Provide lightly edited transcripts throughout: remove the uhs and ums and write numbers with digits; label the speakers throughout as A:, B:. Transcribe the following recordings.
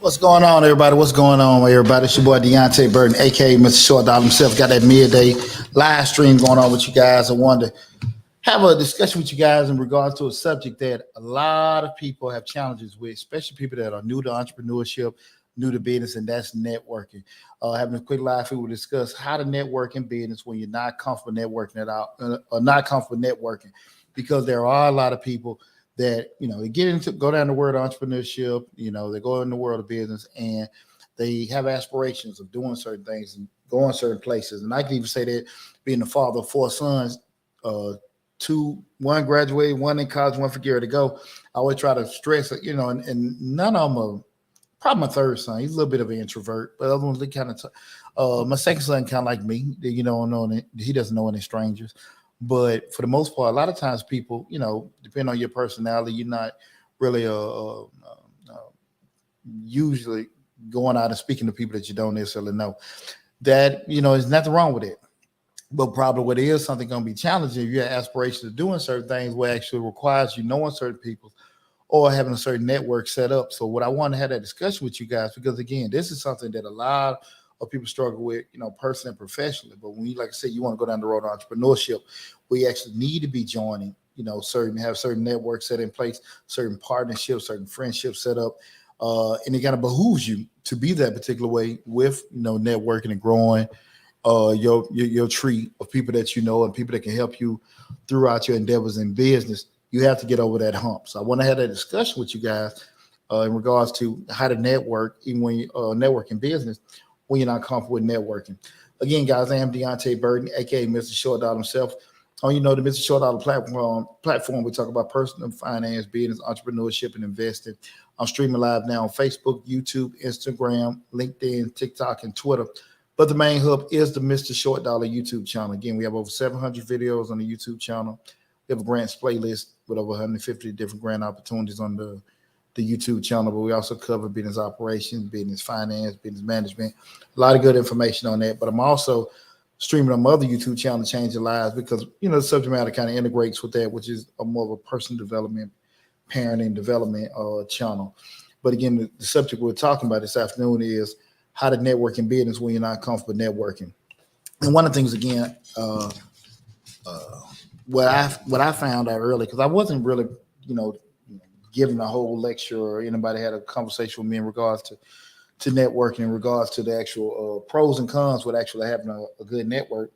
A: What's going on, everybody? What's going on, everybody? It's your boy Deonte Burden, aka Mr. Short Dollar himself. Got that midday live stream going on with you guys. I wanted to have a discussion with you guys in regards to a subject that a lot of people have challenges with, especially people that are new to entrepreneurship, new to business, and that's networking. Having a quick live feed, we'll discuss how to network in business when you're not comfortable networking at all, or not comfortable networking, because there are a lot of people that, they go down the world of entrepreneurship, they go in the world of business, and they have aspirations of doing certain things and going certain places. And I can even say that, being the father of four sons, one graduated, one in college, one for gear to go. I always try to stress, and none of them are, probably my third son. He's a little bit of an introvert, but other ones, they kind of, my second son kind of like me, he doesn't know any strangers. But for the most part, a lot of times people, depending on your personality, you're not really usually going out and speaking to people that you don't necessarily know. That, there's nothing wrong with it. But probably what is something going to be challenging if you have aspirations of doing certain things where it actually requires you knowing certain people or having a certain network set up. So what I want to have that discussion with you guys, because again, this is something that a lot of people struggle with, personally and professionally. But when you, like I said, you want to go down the road of entrepreneurship, we actually need to be joining, have certain networks set in place, certain partnerships, certain friendships set up. And it kind of behooves you to be that particular way with, networking and growing your tree of people that and people that can help you throughout your endeavors in business. You have to get over that hump. So I want to have that discussion with you guys in regards to how to network, even when you network in business, when you're not comfortable with networking. Again, guys, I am Deonte Burden, aka Mr. Short Dollar himself. The Mr. Short Dollar platform, we talk about personal finance, business, entrepreneurship, and investing. I'm streaming live now on Facebook, YouTube, Instagram, LinkedIn, TikTok, and Twitter. But the main hub is the Mr. Short Dollar YouTube channel. Again, we have over 700 videos on the YouTube channel. We have a grants playlist with over 150 different grant opportunities on the YouTube channel, but we also cover business operations, business finance, business management, a lot of good information on that. But I'm also streaming on my other YouTube channel, Change Your Lives, because, the subject matter kind of integrates with that, which is a more of a personal development, parenting development channel. But again, the subject we're talking about this afternoon is how to network in business when you're not comfortable networking. And one of the things, again, what I found out early, because I wasn't really, giving a whole lecture or anybody had a conversation with me in regards to networking, in regards to the actual pros and cons with actually having a good network.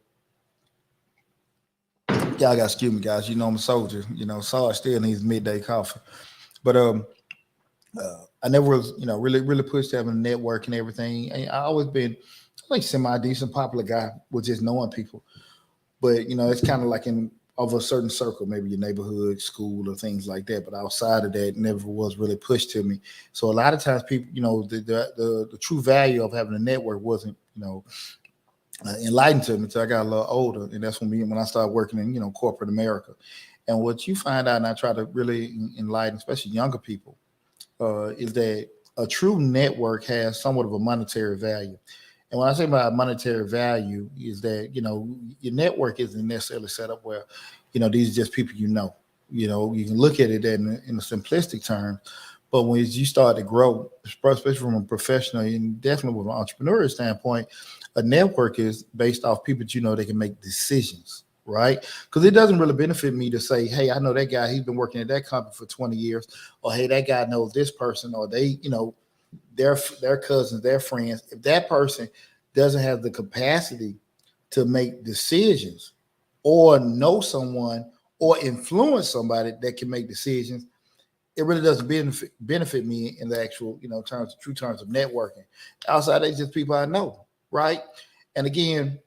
A: Y'all got to excuse me, guys. I'm a soldier. Sarge still needs midday coffee. But I never was, really pushed having a network and everything. And I always been like semi-decent, popular guy with just knowing people. But, it's kind of like of a certain circle, maybe your neighborhood, school, or things like that. But outside of that, never was really pushed to me. So a lot of times people, the true value of having a network wasn't, enlightened to me until I got a little older. And that's when I started working in, corporate America. And what you find out, and I try to really enlighten, especially younger people, is that a true network has somewhat of a monetary value. And when I say about monetary value, is that your network isn't necessarily set up where these are just people you know. You can look at it in a simplistic term, but when you start to grow, especially from a professional and definitely from an entrepreneurial standpoint, a network is based off people that they can make decisions, right? Because it doesn't really benefit me to say, hey, I know that guy, he's been working at that company for 20 years, or hey, that guy knows this person, or they, their cousins, their friends. If that person doesn't have the capacity to make decisions or know someone or influence somebody that can make decisions, it really doesn't benefit me in the actual, true terms of networking. Outside, that's just people I know, right? And again,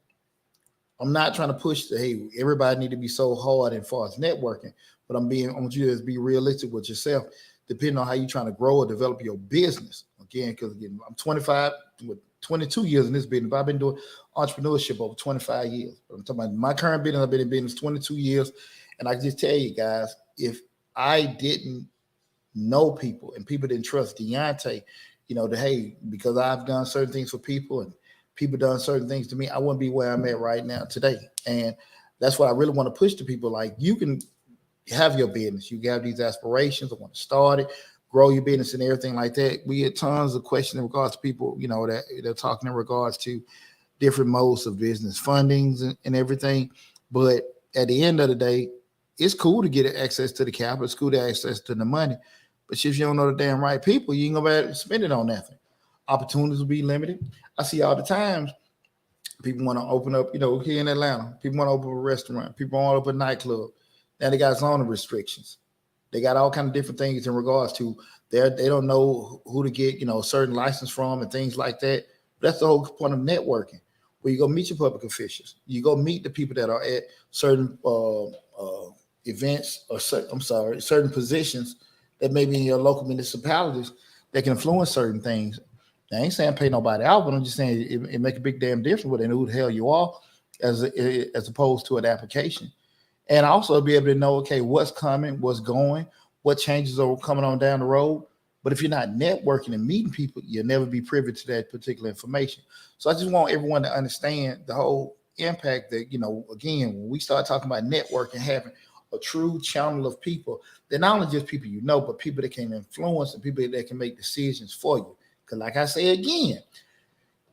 A: I'm not trying to push hey, everybody need to be so hard as far as networking, but I want you to be realistic with yourself, depending on how you're trying to grow or develop your business. Again, because I'm 25 with 22 years in this business, but I've been doing entrepreneurship over 25 years. I'm talking about my current business. I've been in business 22 years. And I can just tell you guys, if I didn't know people and people didn't trust Deonte, that hey, because I've done certain things for people and people done certain things to me, I wouldn't be where I'm at right now today. And that's what I really want to push to people. Like, you can have your business, you have these aspirations, I want to start it, grow your business and everything like that. We get tons of questions in regards to people, that they're talking in regards to different modes of business fundings and everything. But at the end of the day, it's cool to get access to the capital, it's cool to access to the money. But if you don't know the damn right people, you ain't gonna be able to spend it on nothing. Opportunities will be limited. I see all the times people want to open up, here in Atlanta, people want to open a restaurant, people want to open a nightclub. Now they got zoning restrictions. They got all kind of different things in regards to they don't know who to get, a certain license from and things like that. But that's the whole point of networking, where you go meet your public officials. You go meet the people that are at certain events or certain positions that may be in your local municipalities that can influence certain things. I ain't saying pay nobody out, but I'm just saying it make a big damn difference whether they know who the hell you are as opposed to an application. And also be able to know, okay, what's coming, what's going, what changes are coming on down the road. But if you're not networking and meeting people, you'll never be privy to that particular information. So I just want everyone to understand the whole impact that, again, when we start talking about networking, having a true channel of people, they're not only just people but people that can influence and people that can make decisions for you. Because like I say again,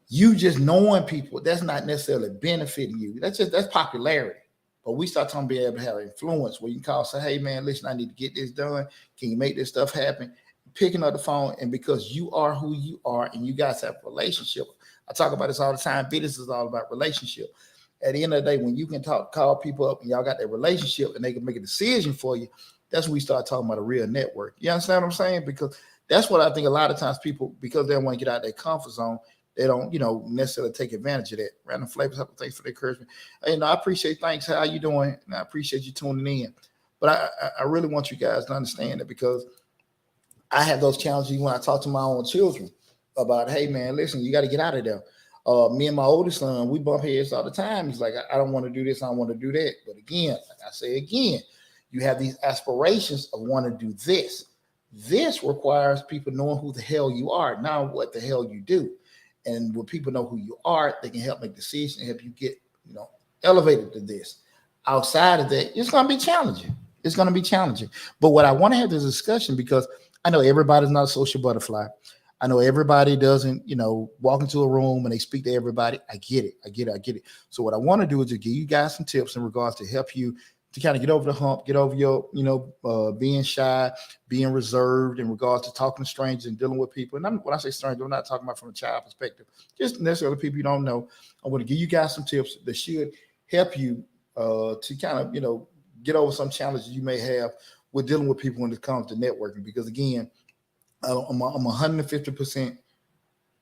A: you just knowing people, that's not necessarily benefiting you. That's popularity. But we start talking being able to have influence where you can call, say, hey man, listen, I need to get this done. Can you make this stuff happen? Picking up the phone, and because you are who you are and you guys have a relationship. I talk about this all the time. Business is all about relationship. At the end of the day, when you can call people up and y'all got that relationship and they can make a decision for you, that's when we start talking about a real network. You understand what I'm saying? Because that's what I think a lot of times people, because they don't want to get out of their comfort zone, they don't, necessarily take advantage of that. Random Flavors, thanks for the encouragement. I appreciate, thanks. How you doing? And I appreciate you tuning in. But I really want you guys to understand that, because I have those challenges when I talk to my own children about, hey man, listen, you got to get out of there. Me and my oldest son, we bump heads all the time. He's like, I don't want to do this, I don't want to do that. But again, like I say again, you have these aspirations of wanting to do this. This requires people knowing who the hell you are, not what the hell you do. And when people know who you are, they can help make decisions and help you get, elevated to this. Outside of that, it's going to be challenging. It's going to be challenging. But what I want to have this discussion, because I know everybody's not a social butterfly. I know everybody doesn't, walk into a room and they speak to everybody. I get it. So what I want to do is to give you guys some tips in regards to help you to kind of get over the hump, get over your, being shy, being reserved in regards to talking to strangers and dealing with people. And when I say strangers, I'm not talking about from a child perspective, just necessarily people you don't know. I want to give you guys some tips that should help you to kind of, get over some challenges you may have with dealing with people when it comes to networking. Because again, I'm 150%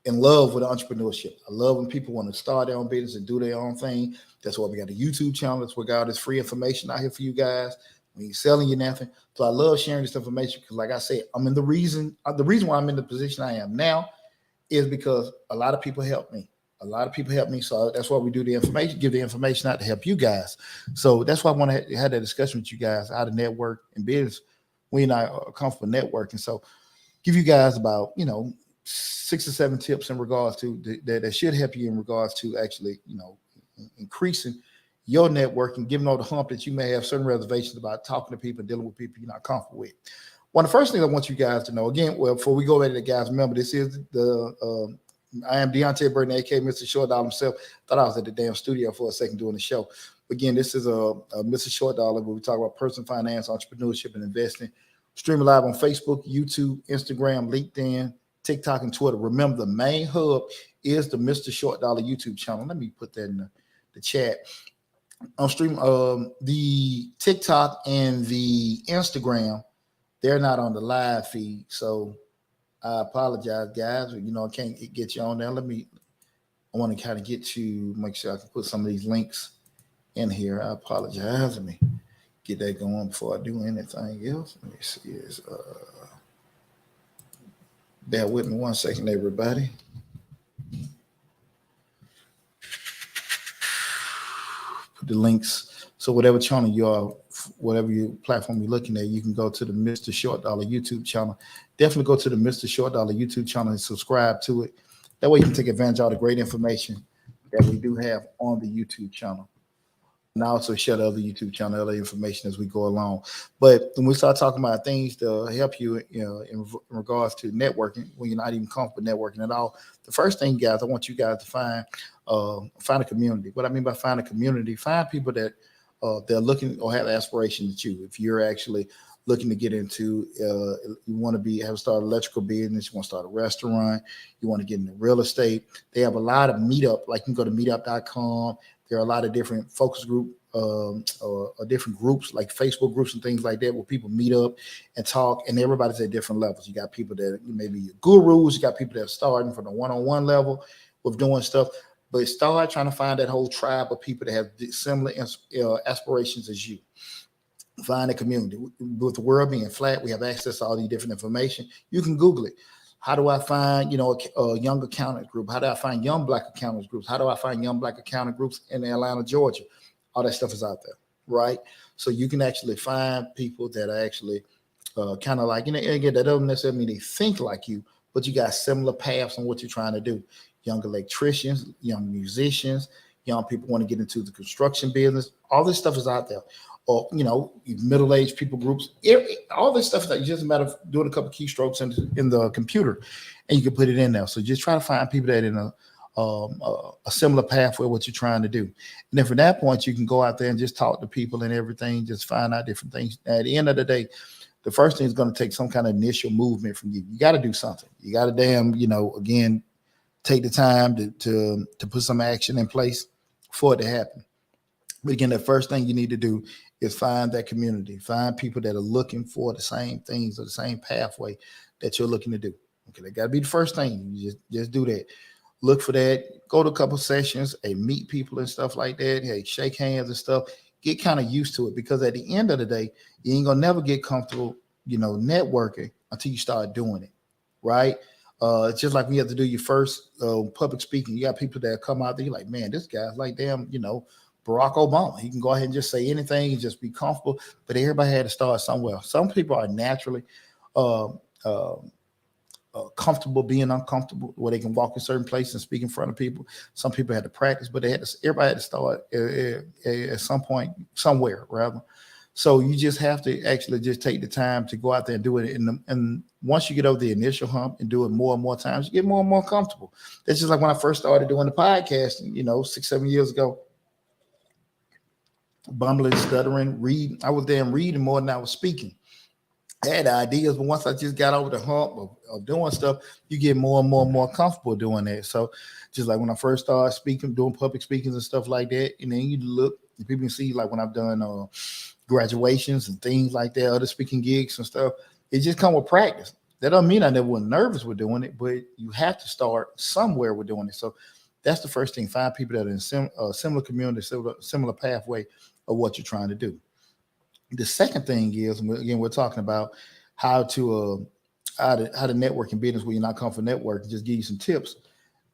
A: in love with entrepreneurship. I love when people want to start their own business and do their own thing. That's why we got a YouTube channel. That's why we got all this free information out here for you guys. We ain't selling you nothing. So I love sharing this information because, like I said, the reason why I'm in the position I am now is because a lot of people helped me. A lot of people help me, so that's why we do the information, give the information out to help you guys. So that's why I want to have that discussion with you guys, how to network and business when you're not comfortable networking. So give you guys about 6 or 7 tips in regards to that should help you in regards to actually increasing your networking, giving all the hump that you may have certain reservations about talking to people, dealing with people you're not comfortable with. One of the first things I want you guys to know, again, well, before we go into the guys, remember this is the I am Deonte Burden, aka Mr. Short Dollar himself. Thought I was at the damn studio for a second doing the show. Again, this is a Mr. Short Dollar where we talk about personal finance, entrepreneurship, and investing. Streaming live on Facebook, YouTube, Instagram, LinkedIn, TikTok, and Twitter. Remember, the main hub is the Mr. Short Dollar YouTube channel. Let me put that in the chat. On stream, the TikTok and the Instagram, they're not on the live feed. So I apologize, guys. I can't get you on there. I want to kind of get you, make sure I can put some of these links in here. I apologize. Let me get that going before I do anything else. Let me see. Bear with me 1 second, everybody. Put the links. So whatever channel you are, whatever your platform you're looking at, you can go to the Mr. Short Dollar YouTube channel. Definitely go to the Mr. Short Dollar YouTube channel and subscribe to it. That way you can take advantage of all the great information that we do have on the YouTube channel. And I also share the other YouTube channel, other information as we go along. But when we start talking about things to help you, in regards to networking, when you're not even comfortable networking at all, the first thing, guys, I want you guys to find a community. What I mean by find a community, find people that they're looking or have aspirations at you. If you're actually looking to get into, you want to have started electrical business, you want to start a restaurant, you want to get into real estate. They have a lot of meetup, like you can go to meetup.com. There are a lot of different focus group or different groups like Facebook groups and things like that where people meet up and talk, and everybody's at different levels. You got people that maybe gurus, you got people that are starting from the one-on-one level with doing stuff, but start trying to find that whole tribe of people that have similar aspirations as you. Find a community. With the world being flat, we have access to all these different information. You can Google it. How do I find, a young accountant group? How do I find young Black accountants groups? How do I find young Black accountant groups in Atlanta, Georgia? All that stuff is out there, right? So you can actually find people that are actually kind of like, again, that doesn't necessarily mean they think like you, but you got similar paths on what you're trying to do. Young electricians, young musicians, young people want to get into the construction business. All this stuff is out there. Or, middle-aged people groups, all this stuff that just a matter of doing a couple of keystrokes in the computer, and you can put it in there. So just try to find people that are in a similar pathway what you're trying to do. And then from that point, you can go out there and just talk to people and everything, just find out different things. At the end of the day, the first thing is going to take some kind of initial movement from you. You got to do something. You got to again, take the time to put some action in place for it to happen. But again, the first thing you need to do is find that community, find people that are looking for the same things or the same pathway that you're looking to do. Okay, that got to be the first thing. You just do that. Look for that. Go to a couple sessions and meet people and stuff like that. Hey, shake hands and stuff. Get kind of used to it, because at the end of the day, you ain't gonna never get comfortable, networking until you start doing it, right? It's just like when you have to do your first public speaking. You got people that come out there, you're like, man, this guy's like damn, Barack Obama. He can go ahead and just say anything and just be comfortable, but everybody had to start somewhere. Some people are naturally comfortable being uncomfortable, where they can walk in certain places and speak in front of people. Some people had to practice, but everybody had to start at some point, somewhere, rather. So you just have to actually just take the time to go out there and do it. And once you get over the initial hump and do it more and more times, you get more and more comfortable. That's just like when I first started doing the podcasting, 6-7 years ago. Bumbling, stuttering, reading. I was damn reading more than I was speaking. I had ideas, but once I just got over the hump of doing stuff, you get more and more and more comfortable doing that. So just like when I first started speaking, doing public speakings and stuff like that, and then you look, and people can see like when I've done graduations and things like that, other speaking gigs and stuff, it just come with practice. That doesn't mean I never was nervous with doing it, but you have to start somewhere with doing it. So that's the first thing. Find people that are in similar community, similar pathway of what you're trying to do. The second thing is, again, we're talking about how to network in business where you're not comfortable networking. Just give you some tips.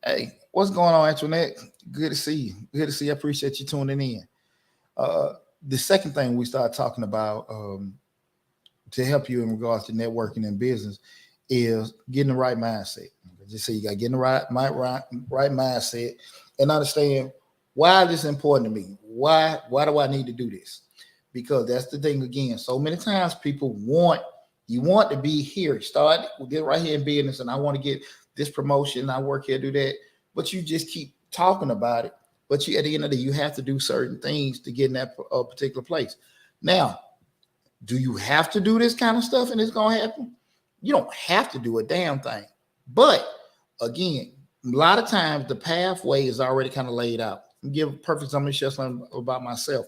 A: Hey, what's going on, Antoinette? Good to see you. Good to see you. I appreciate you tuning in. Uh, the second thing we start talking about to help you in regards to networking and business is getting the right mindset. Just say you got to get in the right mindset and understand why this is important to me. Why do I need to do this? Because that's the thing again. So many times people want to be here. Start get right here in business, and I want to get this promotion. I work here, do that, but you just keep talking about it. But you, at the end of the day, you have to do certain things to get in that particular place. Now, do you have to do this kind of stuff and it's gonna happen? You don't have to do a damn thing. But again, a lot of times the pathway is already kind of laid out. I'll give a perfect example. Share something about myself.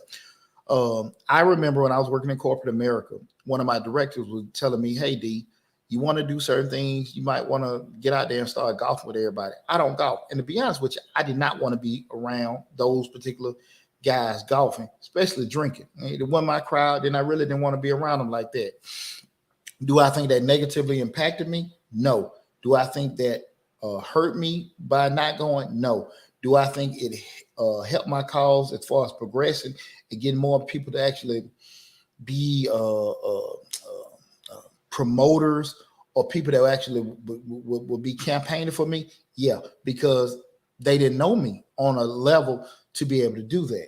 A: I remember when I was working in corporate America, one of my directors was telling me, "Hey, D, you want to do certain things, you might want to get out there and start golfing with everybody." I don't golf. And to be honest with you, I did not want to be around those particular guys golfing, especially drinking. It wasn't my crowd, and I really didn't want to be around them like that. Do I think that negatively impacted me? No. Do I think that hurt me by not going? No. Do I think it helped my cause as far as progressing and getting more people to actually be promoters or people that actually would be campaigning for me? Yeah, because they didn't know me on a level to be able to do that.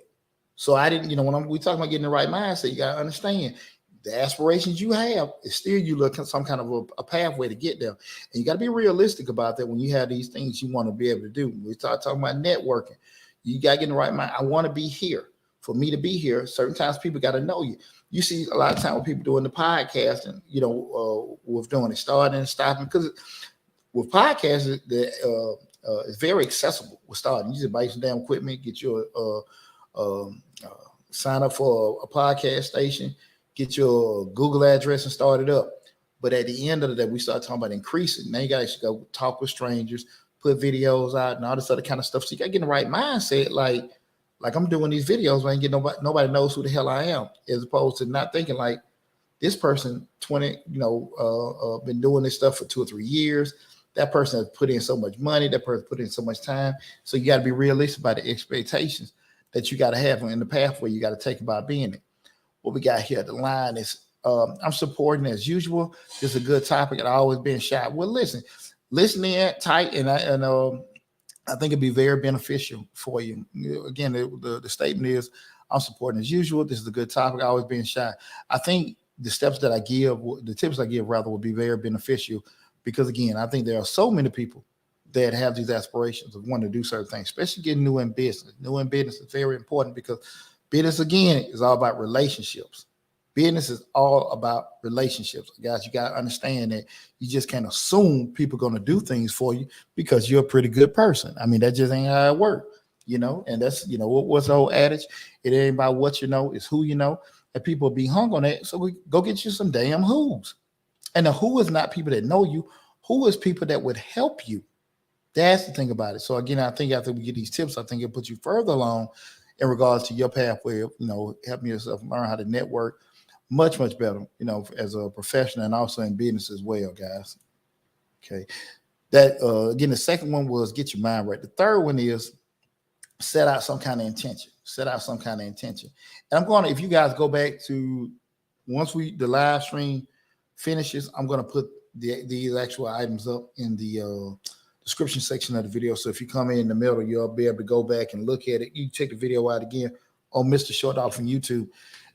A: So I didn't, when we talk about getting the right mindset, you got to understand the aspirations you have is still you look at some kind of a pathway to get there. And you got to be realistic about that when you have these things you want to be able to do. When we start talking about networking, you got to get in the right mind. I want to be here. For me to be here, certain times people got to know you. You see a lot of time with people doing the podcast and, with doing it, starting and stopping. Because with podcasts, it's very accessible with starting. You just buy some damn equipment, get your sign up for a podcast station, get your Google address and start it up. But at the end of the day, we start talking about increasing. Now you guys should go talk with strangers, put videos out and all this other kind of stuff. So you got to get in the right mindset. Like I'm doing these videos, I ain't get nobody knows who the hell I am, as opposed to not thinking like this person 20, been doing this stuff for 2 or 3 years. That person has put in so much money. That person put in so much time. So you got to be realistic about the expectations that you got to have in the pathway you got to take about being it. What we got here, the line is, I'm supporting as usual. This is a good topic. I've always been shy. Well, listen in tight, and I think it'd be very beneficial for you. Again, the statement is, I'm supporting as usual. This is a good topic. I've always been shy. I think the tips I give rather, will be very beneficial because, again, I think there are so many people that have these aspirations of wanting to do certain things, especially getting new in business. New in business is very important because business, again, is all about relationships. Business is all about relationships. Guys, you got to understand that you just can't assume people are going to do things for you because you're a pretty good person. I mean, that just ain't how it works, and that's, what's the whole adage? It ain't about what you know, it's who you know. And people be hung on that. So we go get you some damn who's. And the who is not people that know you. Who is people that would help you? That's the thing about it. So again, I think after we get these tips, I think it'll put you further along in regards to your pathway of, helping yourself learn how to network much, much better, as a professional and also in business as well, guys. Okay. That, again, the second one was get your mind right. The third one is set out some kind of intention. And I'm going to, if you guys go back to, once the live stream finishes, I'm going to put these actual items up in the description section of the video. So if you come in the middle, you'll be able to go back and look at it. You check the video out again on Mr. Short Dog from YouTube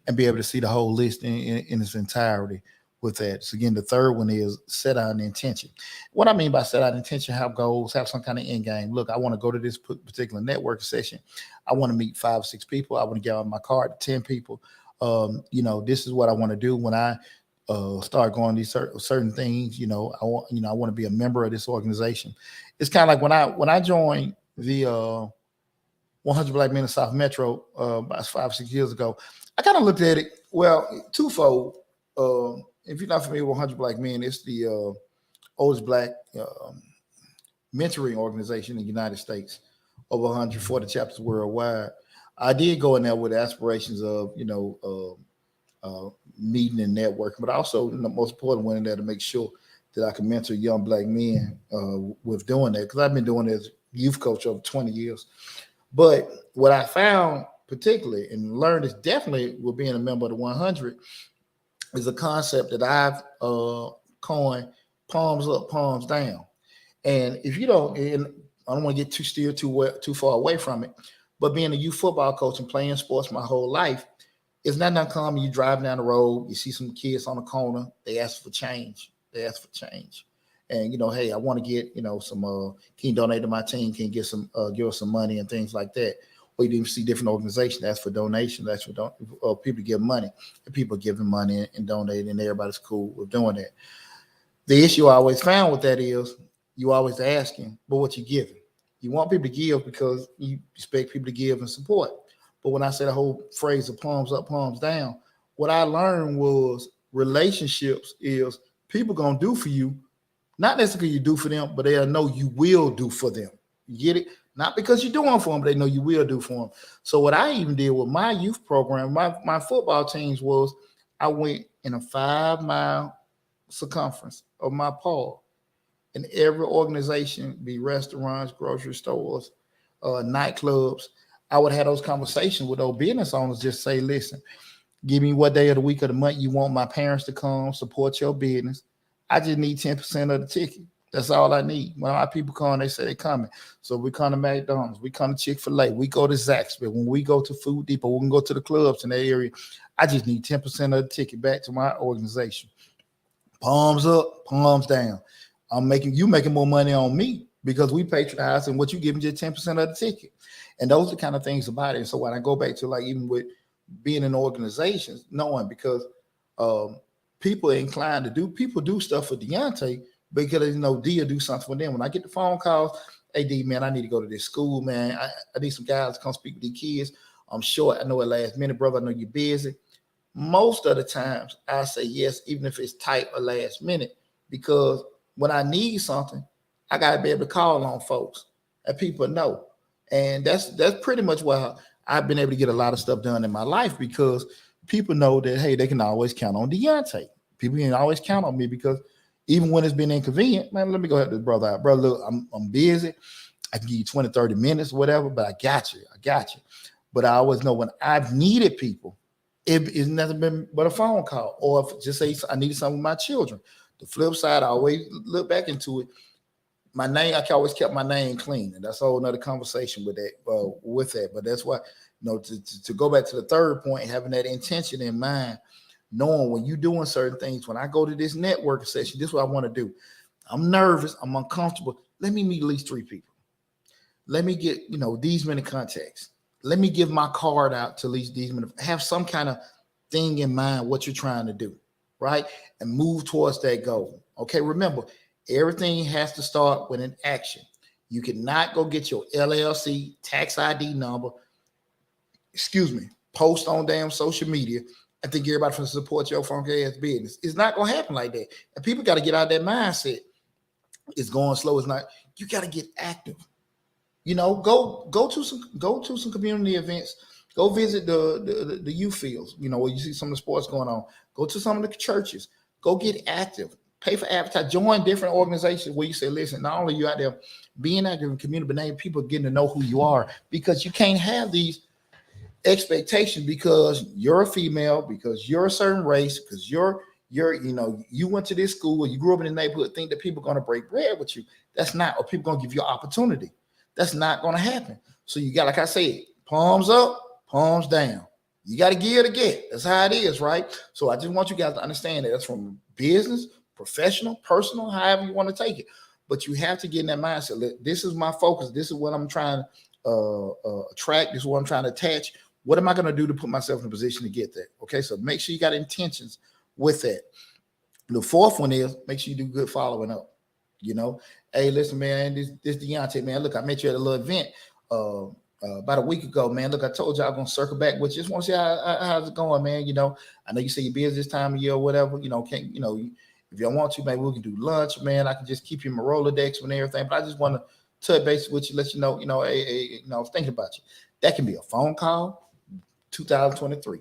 A: and be able to see the whole list in its entirety with that. So again, the third one is set out an intention. What I mean by set out an intention, have goals, have some kind of end game. Look, I want to go to this particular network session. I want to meet 5 or 6 people. I want to get on my card to 10 people. This is what I want to do when I start going these certain things. I want to be a member of this organization. It's kind of like when I joined the 100 Black Men in South Metro about 5 or 6 years ago. I kind of looked at it, twofold. If you're not familiar with 100 Black Men, it's the oldest Black mentoring organization in the United States, over 140 chapters worldwide. I did go in there with aspirations of, meeting and networking, but also the most important one in there to make sure that I can mentor young Black men with doing that, because I've been doing this youth coach over 20 years. But what I found particularly and learned is definitely with being a member of the 100 is a concept that I've coined: palms up, palms down. And if you don't, and I don't want to get too far away from it, but being a youth football coach and playing sports my whole life, it's not uncommon. You drive down the road, you see some kids on the corner, they ask for change. And hey, I want to get some. Can you donate to my team? Can you get some? Give us some money and things like that. Or you even see different organizations ask for donations. That's for people give money, and people giving money and donating, and everybody's cool with doing that. The issue I always found with that is you always asking, but what you giving? You want people to give because you expect people to give and support. But when I said the whole phrase of palms up, palms down, what I learned was relationships is people gonna do for you, not necessarily you do for them, but they'll know you will do for them. You get it? Not because you're doing for them, but they know you will do for them. So what I even did with my youth program, my football teams was I went in a 5-mile circumference of my paw. In every organization, be restaurants, grocery stores, nightclubs, I would have those conversations with those business owners. Just say, listen, give me what day of the week or the month you want my parents to come support your business. I just need 10% of the ticket. That's all I need. When my people come, they say they're coming. So we come to McDonald's, we come to Chick-fil-A, we go to Zaxby's. When we go to Food Depot, we can go to the clubs in that area. I just need 10% of the ticket back to my organization. Palms up, palms down. You making more money on me because we patronize, and what you giving just 10% of the ticket. And those are the kind of things about it. So when I go back to even with being in organizations, knowing because people are inclined to people do stuff for Deonte because D will do something for them. When I get the phone calls, hey D, man, I need to go to this school, man. I need some guys to come speak with these kids. I'm short. I know at last minute, brother. I know you're busy. Most of the times I say yes, even if it's tight or last minute, because when I need something, I gotta be able to call on folks and people know. And that's pretty much why I've been able to get a lot of stuff done in my life, because people know that, hey, they can always count on Deonte. People can always count on me because even when it's been inconvenient, man, let me go help this brother out. Brother, look, I'm busy. I can give you 20, 30 minutes, whatever, but I got you. But I always know when I've needed people, it's nothing been but a phone call. Or if just say I needed something with my children. The flip side, I always look back into it. My name, I always kept my name clean, and that's a whole another conversation with that. But that's why, to go back to the third point, having that intention in mind, knowing when you're doing certain things. When I go to this networking session, this is what I want to do. I'm nervous, I'm uncomfortable. Let me meet at least 3 people. Let me get these many contacts. Let me give my card out to at least these many. Have some kind of thing in mind what you're trying to do, right? And move towards that goal. Okay, remember, everything has to start with an action. You cannot go get your LLC, tax ID number, post on damn social media and think everybody can support your funky ass business. It's not going to happen like that. And people got to get out of that mindset. It's going slow. It's not. You got to get active. Go to some community events. Go visit the youth fields, where you see some of the sports going on. Go to some of the churches. Go get active. Pay for advertising. Join different organizations where you say, listen, not only you out there being active in community, but now people getting to know who you are, because you can't have these expectations because you're a female, because you're a certain race, because you went to this school or you grew up in the neighborhood, think that people are going to break bread with you. That's not, or people going to give you opportunity. That's not going to happen. So you got, like I said, palms up, palms down. You got to give to get. That's how it is, right? So I just want you guys to understand that that's from business, professional, personal, however you want to take it. But you have to get in that mindset. This is my focus. This is what I'm trying to attract. This is what I'm trying to attach. What am I going to do to put myself in a position to get that? Okay, so make sure you got intentions with that. The fourth one is make sure you do good following up. Hey, listen, man, this Deonte, man, look, I met you at a little event about a week ago, man. Look, I told you I was going to circle back with you. Just want to see how's it going, man. I know you say you're busy this time of year or whatever. If you want to, maybe we can do lunch, man. I can just keep you in my Rolodex and everything. But I just want to touch base with you, let you know, hey, I was thinking about you. That can be a phone call, 2023,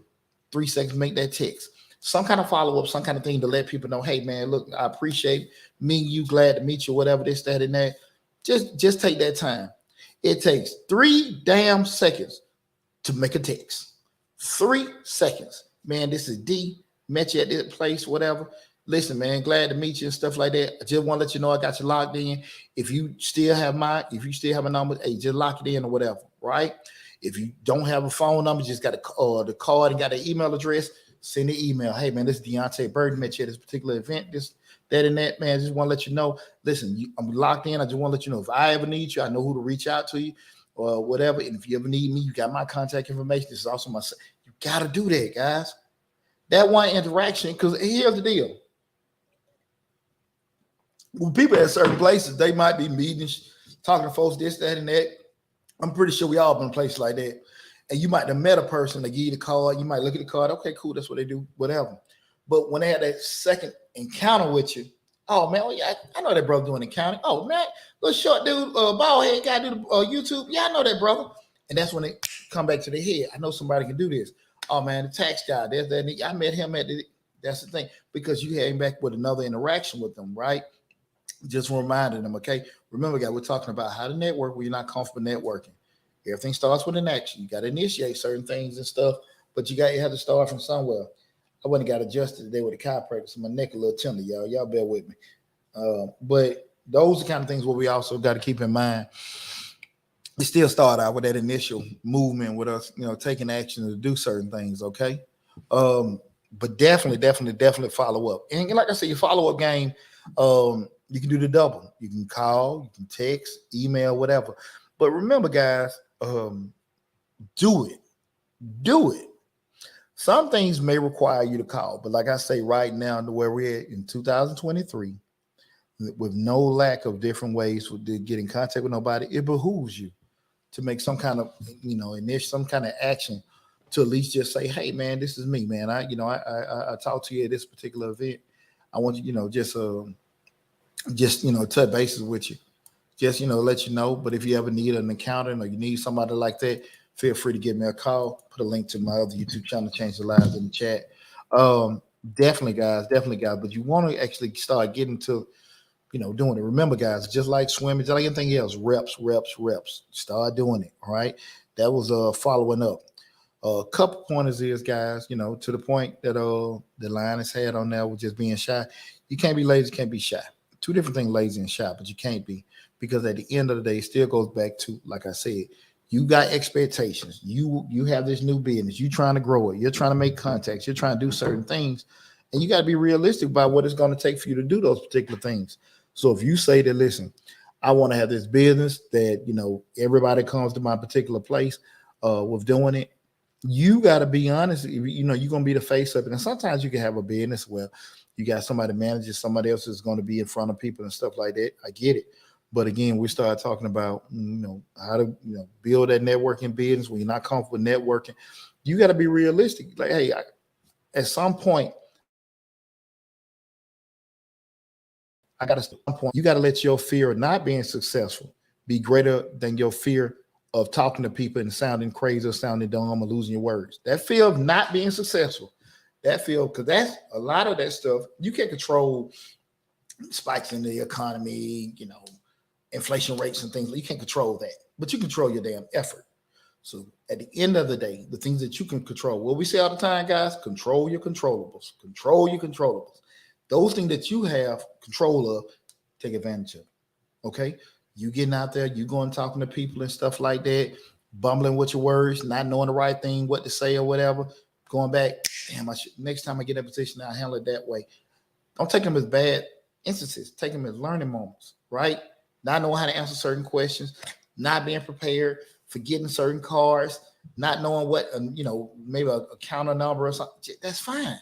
A: 3 seconds, make that text. Some kind of follow-up, some kind of thing to let people know, hey, man, look, I appreciate meeting you, glad to meet you, whatever, this, that, and that. Just take that time. It takes 3 damn seconds to make a text. 3 seconds. Man, this is D. Met you at this place, whatever. Listen, man, glad to meet you and stuff like that. I just want to let you know I got you locked in. If you still have a number, hey, just lock it in or whatever, right? If you don't have a phone number, just got the card and got an email address, send the email. Hey, man, this is Deonte Burden. Met you at this particular event, this, that, and that. Man, I just want to let you know. Listen, I'm locked in. I just want to let you know if I ever need you, I know who to reach out to you or whatever. And if you ever need me, you got my contact information. This is also my. You got to do that, guys. That one interaction, because here's the deal. When people at certain places, they might be meetings, talking to folks, this, that, and that. I'm pretty sure we all been in a place like that. And you might have met a person, they give you the card, you might look at the card, okay, cool, that's what they do, whatever. But when they had that second encounter with you, oh man, well, yeah, I know that brother doing accounting. Oh man, little short dude, bald head guy do the YouTube. Yeah, I know that brother. And that's when they come back to their head. I know somebody can do this. Oh man, the tax guy, there's that. I met him at that's the thing, because you came back with another interaction with them, right? Just reminding them, okay? Remember, guys, we're talking about how to network when you're not comfortable networking. Everything starts with an action. You got to initiate certain things and stuff, but you have to start from somewhere. I went and got adjusted today with a chiropractor, so my neck a little tender, y'all. Y'all bear with me. But those are the kind of things what we also got to keep in mind. We still start out with that initial movement with us, taking action to do certain things, okay? But definitely follow up. And like I said, your follow-up game, you can do the double. You can call, you can text, email, whatever. But remember, guys, do it. Do it. Some things may require you to call, but like I say, right now, where we're at in 2023, with no lack of different ways to get in contact with nobody, it behooves you to make some kind of, initial, some kind of action to at least just say, hey, man, this is me, man. I talked to you at this particular event. I want you, just touch bases with you. Just, let you know. But if you ever need an accountant or you need somebody like that, feel free to give me a call. Put a link to my other YouTube channel, Change the Lives, in the chat. Definitely, guys. But you want to actually start getting to, doing it. Remember, guys, just like swimming, just like anything else, reps. Start doing it, all right? That was following up. A couple pointers is, guys, to the point that the Lioness had on there with just being shy. You can't be lazy, can't be shy. Two different things, lazy and shy, but you can't be, because at the end of the day, it still goes back to, like I said, you got expectations. You have this new business. You're trying to grow it. You're trying to make contacts. You're trying to do certain things, and you got to be realistic about what it's going to take for you to do those particular things. So if you say that, listen, I want to have this business that, everybody comes to my particular place with doing it, you got to be honest. You're going to be the face of it. And sometimes you can have a business where you got somebody managing, somebody else is going to be in front of people and stuff like that. I get it. But again, we start talking about, how to, build that networking business when you're not comfortable networking. You got to be realistic. Like, hey, at some point, you got to let your fear of not being successful be greater than your fear of talking to people and sounding crazy or sounding dumb or losing your words. That fear of not being successful, because that's a lot of that stuff. You can't control spikes in the economy, inflation rates and things. You can't control that, but you control your damn effort. So at the end of the day, the things that you can control, what we say all the time, guys, control your controllables. Control your controllables. Those things that you have control of, take advantage of. Okay? You getting out there, you going talking to people and stuff like that, bumbling with your words, not knowing the right thing, what to say or whatever, going back, damn, next time I get in a position, I'll handle it that way. Don't take them as bad instances. Take them as learning moments, right? Not knowing how to answer certain questions, not being prepared, forgetting certain cards, not knowing what, maybe a counter number or something. That's fine.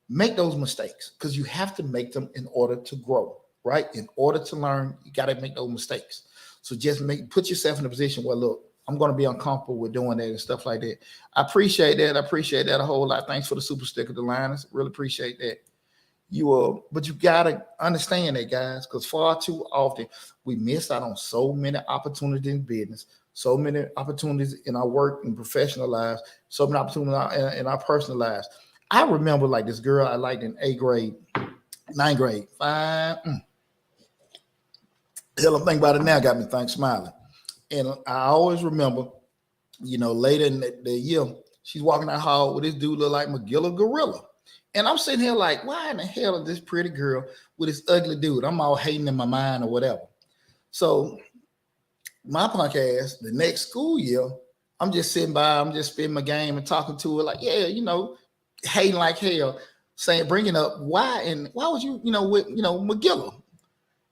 A: Make those mistakes, because you have to make them in order to grow, right? In order to learn, you got to make those mistakes. So just put yourself in a position where, look, I'm going to be uncomfortable with doing that and stuff like that. I appreciate that. A whole lot. Thanks for the super sticker, the Linus. Really appreciate that. But you gotta understand that, guys, because far too often we miss out on so many opportunities in business, so many opportunities in our work and professional lives, so many opportunities in our personal lives. I remember like this girl I liked in 8th grade, 9th grade, 5. Hell, I'm thinking about it now, got me smiling. And I always remember, later in the year, she's walking down the hall with this dude look like McGilla Gorilla. And I'm sitting here like, why in the hell is this pretty girl with this ugly dude? I'm all hating in my mind or whatever. So my punk ass, the next school year, I'm just sitting by, I'm just spitting my game and talking to her like, yeah, hating like hell, saying, bringing up why was you, with, McGilla?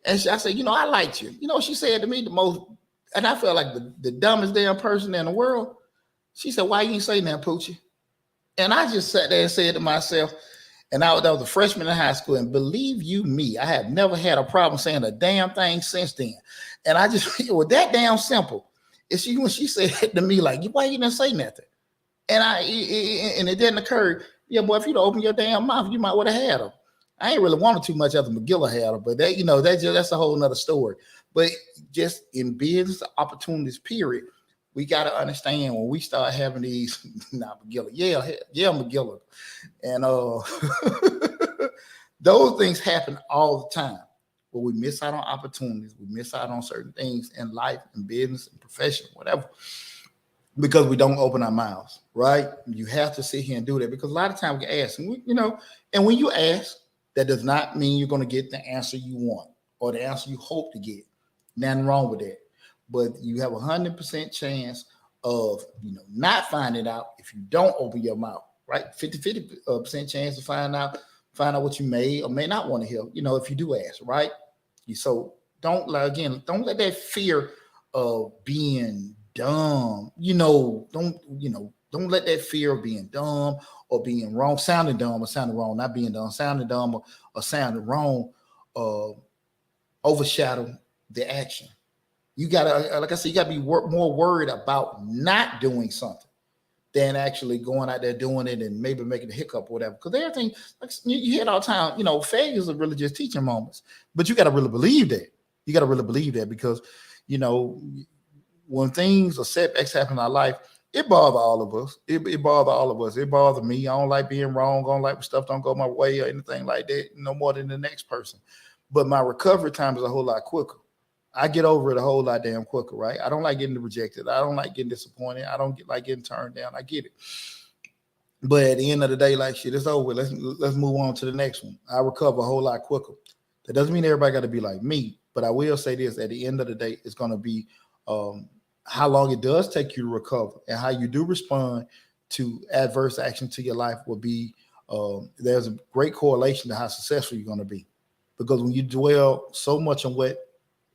A: And I said, I liked you. You know what she said to me the most, and I felt like the dumbest damn person in the world. She said, why you ain't say that, Poochie? And I just sat there and said to myself, and that was a freshman in high school, and believe you me, I have never had a problem saying a damn thing since then. And I just, it was that damn simple. It's when she said to me, like, why you didn't say nothing? And it didn't occur, yeah, boy, if you'd open your damn mouth, you might would have had her. I ain't really wanted too much after McGilla had her, but that's a whole nother story. But just in business opportunities, period, we got to understand when we start having these, McGilla, yeah, McGilla. And those things happen all the time. But we miss out on opportunities. We miss out on certain things in life and business and profession, whatever, because we don't open our mouths, right? You have to sit here and do that because a lot of times we ask, and when you ask, that does not mean you're going to get the answer you want or the answer you hope to get. Nothing wrong with that. But you have 100% chance of, not finding out if you don't open your mouth, right? 50% chance to find out what you may or may not want to hear, if you do ask, right? So don't let that fear of being dumb, don't let that fear of being dumb or being wrong, sounding dumb or sounding wrong, not being dumb, sounding dumb or sounding wrong, overshadow the action. You gotta, like I said, you gotta be more worried about not doing something than actually going out there doing it and maybe making a hiccup or whatever. Because everything, like you hear it all the time, failures are really just teaching moments. But you gotta really believe that. You gotta really believe that because, when things or setbacks happen in our life, it bothers all of us. It bothers all of us. It bothers me. I don't like being wrong. I don't like when stuff don't go my way or anything like that, no more than the next person. But my recovery time is a whole lot quicker. I get over it a whole lot damn quicker, right? I don't like getting rejected. I don't like getting disappointed. I don't like getting turned down. I get it. But at the end of the day, like shit, it's over. Let's move on to the next one. I recover a whole lot quicker. That doesn't mean everybody got to be like me. But I will say this, at the end of the day, it's going to be how long it does take you to recover and how you do respond to adverse action to your life will be, there's a great correlation to how successful you're going to be. Because when you dwell so much on what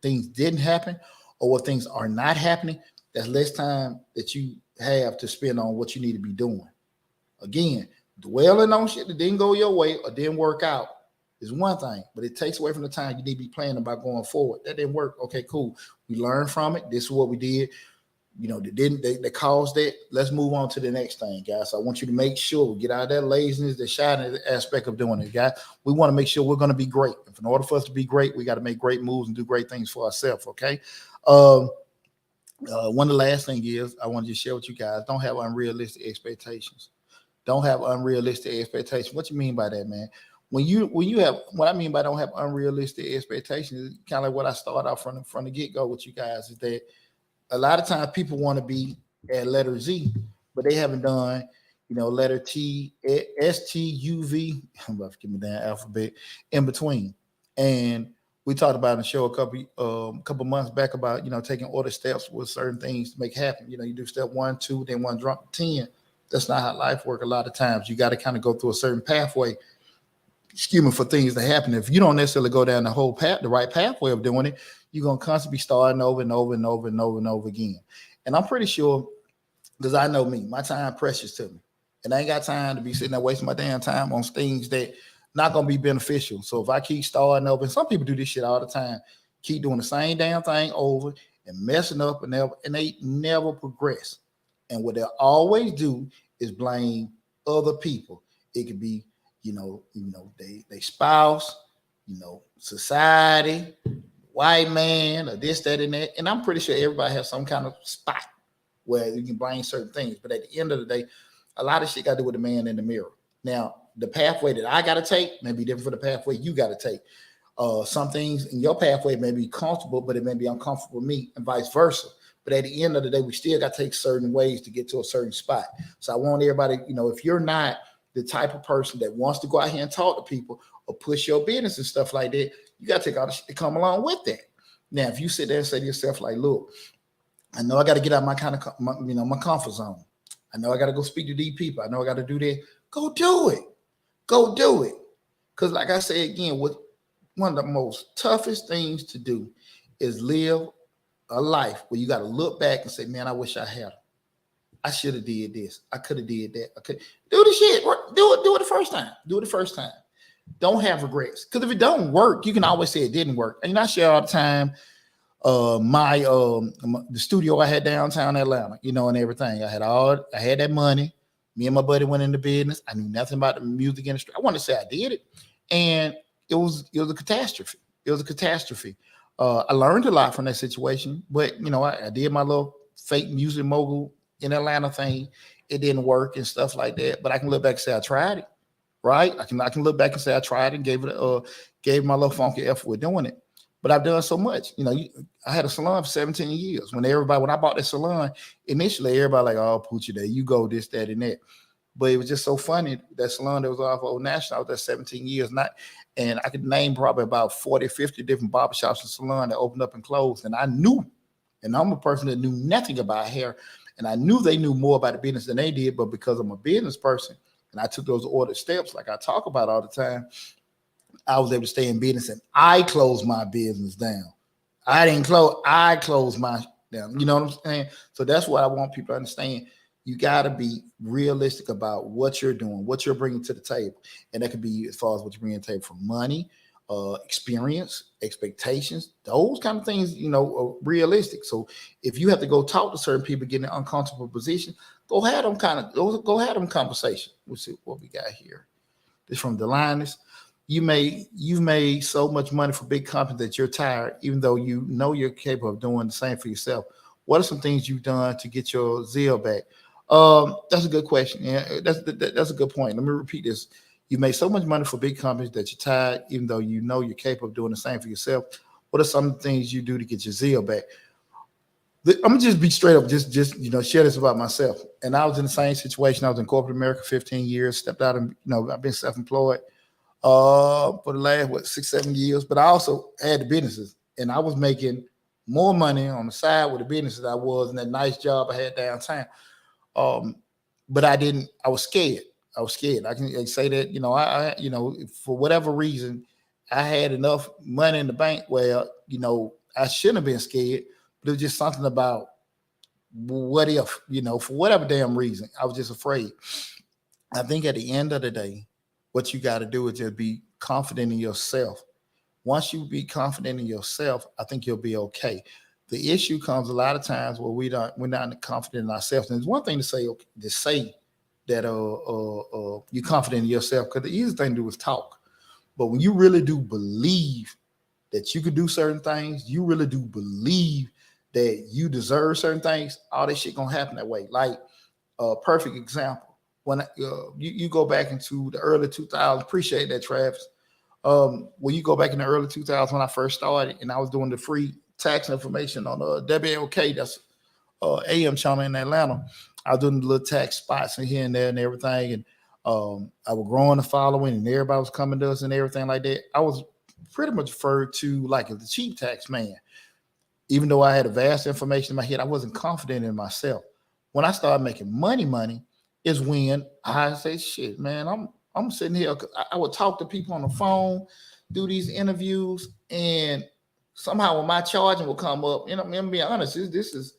A: things didn't happen or what things are not happening, that's less time that you have to spend on what you need to be doing. Again, dwelling on shit that didn't go your way or didn't work out is one thing, but it takes away from the time you need to be planning about going forward. That didn't work. Okay, cool. We learned from it. This is what we did. They caused that. Let's move on to the next thing, guys. So I want you to make sure we get out of that laziness, the shy aspect of doing it, guys. We want to make sure we're going to be great. If in order for us to be great, we got to make great moves and do great things for ourselves, okay? One of the last thing is I want to just share with you guys, don't have unrealistic expectations. Don't have unrealistic expectations. What you mean by that, man? When you have, what I mean by don't have unrealistic expectations is kind of like what I started out from the get-go with you guys is that a lot of times people want to be at letter Z, but they haven't done, letter T, S, T, U, V. I'm about to give me that alphabet in between. And we talked about in the show a couple months back about, taking order steps with certain things to make happen. You do step 1, 2, then 1 drop 10. That's not how life works. A lot of times you got to kind of go through a certain pathway, for things to happen. If you don't necessarily go down the whole path, the right pathway of doing it, you're going to constantly be starting over and over and over and over and over again. And I'm pretty sure, because I know me, my time precious to me. And I ain't got time to be sitting there wasting my damn time on things that not going to be beneficial. So if I keep starting over, and some people do this shit all the time, keep doing the same damn thing over and messing up and they never progress. And what they'll always do is blame other people. It could be, they spouse, society, white man, or this, that, and that. And I'm pretty sure everybody has some kind of spot where you can blame certain things. But at the end of the day, a lot of shit got to do with the man in the mirror. Now, the pathway that I got to take may be different from the pathway you got to take. Some things in your pathway may be comfortable, but it may be uncomfortable for me, and vice versa. But at the end of the day, we still got to take certain ways to get to a certain spot. So I want everybody, if you're not the type of person that wants to go out here and talk to people or push your business and stuff like that, you got to take all the shit to come along with that. Now, if you sit there and say to yourself, like, look, I know I got to get out my my comfort zone. I know I got to go speak to these people. I know I got to do that. Go do it. Go do it. Because like I say again, one of the most toughest things to do is live a life where you got to look back and say, man, I wish I had. I should have did this. I could have did that. I could do the shit. Do it the first time. Do it the first time. Don't have regrets. Because if it don't work, you can always say it didn't work. And I share all the time the studio I had downtown Atlanta, and everything. I had that money. Me and my buddy went into business. I knew nothing about the music industry. I want to say I did it. And it was a catastrophe. It was a catastrophe. I learned a lot from that situation, but I did my little fake music mogul in Atlanta thing. It didn't work and stuff like that. But I can look back and say I tried it, right? I can look back and say I tried it and gave my little funky effort with doing it. But I've done so much. I had a salon for 17 years. When I bought that salon, initially everybody like, oh, Poochie, there you go, this, that, and that. But it was just so funny. That salon that was off Old National, I was there 17 years. And I could name probably about 40, 50 different barbershops and salons that opened up and closed. And I knew, and I'm a person that knew nothing about hair. And I knew they knew more about the business than they did. But because I'm a business person and I took those ordered steps like I talk about all the time, I was able to stay in business, and I closed my business down. I didn't close. I closed my down. You know what I'm saying? So that's what I want people to understand. You got to be realistic about what you're doing, what you're bringing to the table. And that could be as far as what you bring to the table from money, experience, expectations, those kind of things, are realistic. So if you have to go talk to certain people, get in an uncomfortable position, go have them conversation. We'll see what we got here. This from Delinus. You've made so much money for big companies that you're tired, even though you know you're capable of doing the same for yourself. What are some things you've done to get your zeal back? That's a good question. Yeah, that's a good point. Let me repeat this. You made so much money for big companies that you're tired, even though you know you're capable of doing the same for yourself. What are some things you do to get your zeal back? I'm gonna just be straight up, just share this about myself. And I was in the same situation. I was in corporate America 15 years, stepped out and I've been self-employed for the last 6-7 years, but I also had the businesses, and I was making more money on the side with the businesses I was in that nice job I had downtown. But I was scared. I can say that, I for whatever reason, I had enough money in the bank where, I shouldn't have been scared, but it was just something about what if, for whatever damn reason, I was just afraid. I think at the end of the day, what you got to do is just be confident in yourself. Once you be confident in yourself, I think you'll be okay. The issue comes a lot of times where we're not confident in ourselves. And it's one thing to say that you're confident in yourself, because the easiest thing to do is talk. But when you really do believe that you can do certain things, you really do believe that you deserve certain things, all that shit gonna happen that way. Like a perfect example. When you go back into the early 2000s, appreciate that, Travis. When you go back in the early 2000s when I first started, and I was doing the free tax information on WLK, that's AM channel in Atlanta. I was doing the little tax spots and here and there and everything, and I was growing the following, and everybody was coming to us and everything like that. I was pretty much referred to like as the cheap tax man. Even though I had a vast information in my head, I wasn't confident in myself. When I started making money is when I say, shit, man, I'm sitting here. I would talk to people on the phone, do these interviews, and somehow when my charging will come up, I'm gonna be honest, this is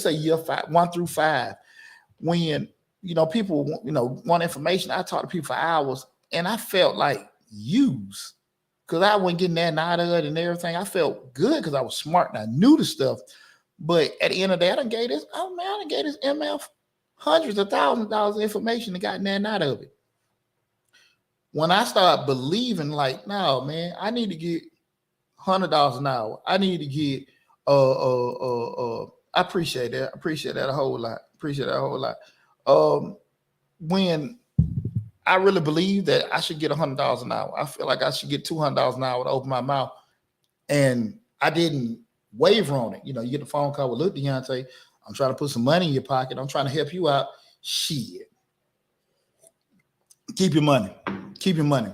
A: a year 1 through 5. When people want information, I talk to people for hours, and I felt like used because I wasn't getting that and out of it and everything. I felt good because I was smart and I knew the stuff. But at the end of the day, I done gave this MF hundreds of thousands of dollars of information and got that and out of it. When I started believing, like, no, man, I need to get $100 an hour. I need to get I appreciate that. I appreciate that a whole lot. When I really believe that I should get $100 an hour, I feel like I should get $200 an hour to open my mouth. And I didn't waver on it. You know, you get the phone call with, look, Deonte, I'm trying to put some money in your pocket. I'm trying to help you out. Shit. Keep your money. Keep your money.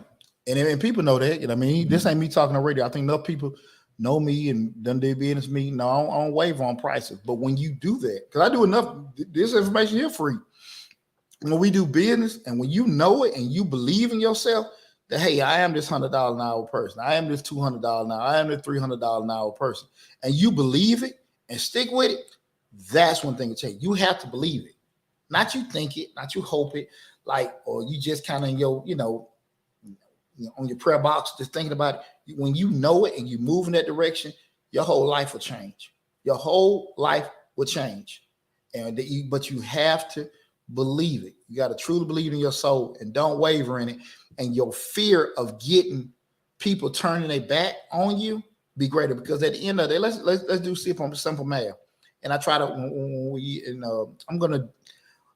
A: And people know that. You know what I mean? This ain't me talking on radio. I think enough people know me and done their business with me. No, I don't waver on prices. But when you do that, because I do enough, this information here free. When we do business and when you know it and you believe in yourself, that, hey, I am this $100 an hour person. I am this $200 an hour. I am this $300 an hour person. And you believe it and stick with it, that's one thing to change. You have to believe it. Not you think it, not you hope it, like, or you just kind of in your, on your prayer box, just thinking about it. When you know it and you move in that direction, your whole life will change. Your whole life will change. But you have to believe it. You got to truly believe in your soul and don't waver in it. And your fear of getting people turning their back on you be greater, because at the end of the day, let's do simple math. And I try to, I'm going to,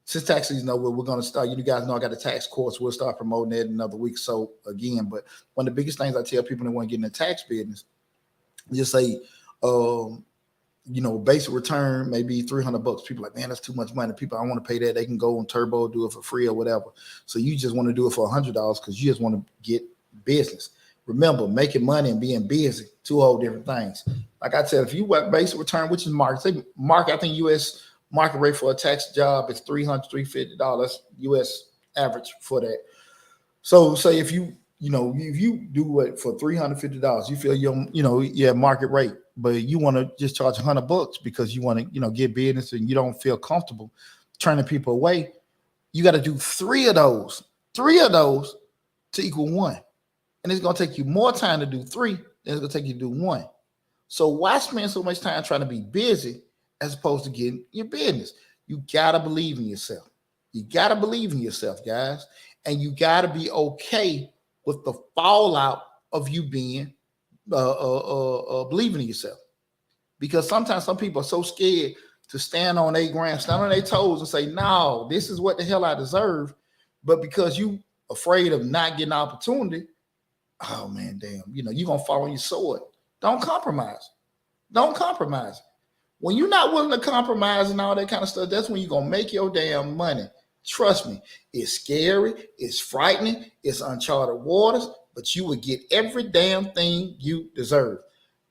A: since tax season over, we're going to start. You guys know I got a tax course. We'll start promoting that in another week or so again. But one of the biggest things I tell people that want to get in the tax business, just say, basic return maybe $300. People are like, man, that's too much money. People, I don't want to pay that. They can go on Turbo, do it for free or whatever. So you just want to do it for $100 because you just want to get business. Remember, making money and being busy, two whole different things. Like I said, if you work basic return, which is market, I think U.S. market rate for a tax job is $300, $350 U.S. average for that. So say if you do it for $350, you feel your market rate, but you want to just charge $100 because you want to get business and you don't feel comfortable turning people away. You got to do three of those to equal one, and it's going to take you more time to do three than it's going to take you to do one. So why spend so much time trying to be busy as opposed to getting your business? You got to believe in yourself. You got to believe in yourself, guys. And you got to be okay with the fallout of you being believing in yourself. Because sometimes some people are so scared to stand on their ground, stand on their toes and say, no, this is what the hell I deserve. But because you afraid of not getting opportunity, oh man, damn, you're going to fall on your sword. Don't compromise. Don't compromise. When you're not willing to compromise and all that kind of stuff, that's when you're going to make your damn money. Trust me, it's scary, it's frightening, it's uncharted waters, but you will get every damn thing you deserve.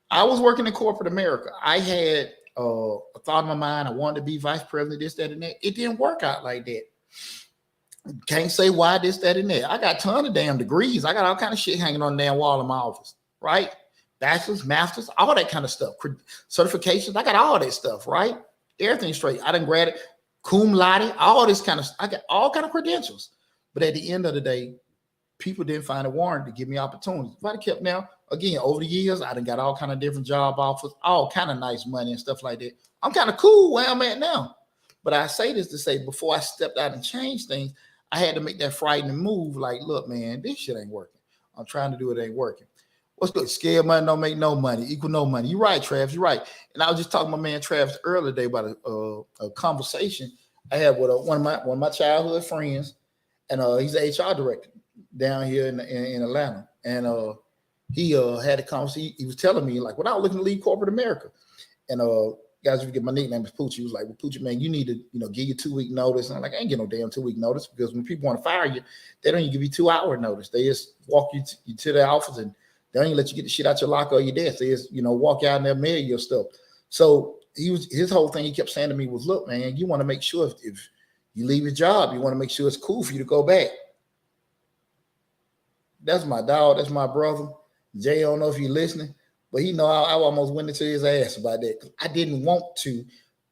A: I was working in corporate America. I had a thought in my mind. I wanted to be vice president, this, that, and that. It didn't work out like that. Can't say why this, that, and that. I got a ton of damn degrees. I got all kind of shit hanging on the damn wall in my office, right? Bachelor's, master's, all that kind of stuff. Certifications, I got all that stuff, right? Everything straight. I done graduated, cum laude, all this kind of stuff. I got all kind of credentials. But at the end of the day, people didn't find a warrant to give me opportunities. If I'd kept now, again, over the years, I done got all kind of different job offers, all kind of nice money and stuff like that. I'm kind of cool where I'm at now. But I say this to say, before I stepped out and changed things, I had to make that frightening move. Like, look, man, this shit ain't working. I'm trying to do it, ain't working. What's good? Scared money don't make no money, equal no money. You're right, Travis. You're right. And I was just talking to my man Travis earlier today about a conversation I had with one of my childhood friends, and he's an HR director down here in Atlanta. And he had a conversation. He was telling me, like, without looking to leave corporate America. And guys, if you get my nickname is Poochie. He was like, well, Poochie, man, you need to give you 2-week notice. And I'm like, I ain't get no damn 2-week notice, because when people want to fire you, they don't even give you 2-hour notice. They just walk you to their office, and they don't even let you get the shit out your locker or your desk. They just, walk out and they'll mail your stuff. So his whole thing he kept saying to me was, look, man, you want to make sure if you leave your job, you want to make sure it's cool for you to go back. That's my dog. That's my brother. Jay, I don't know if you're listening, but I almost went into his ass about that. I didn't want to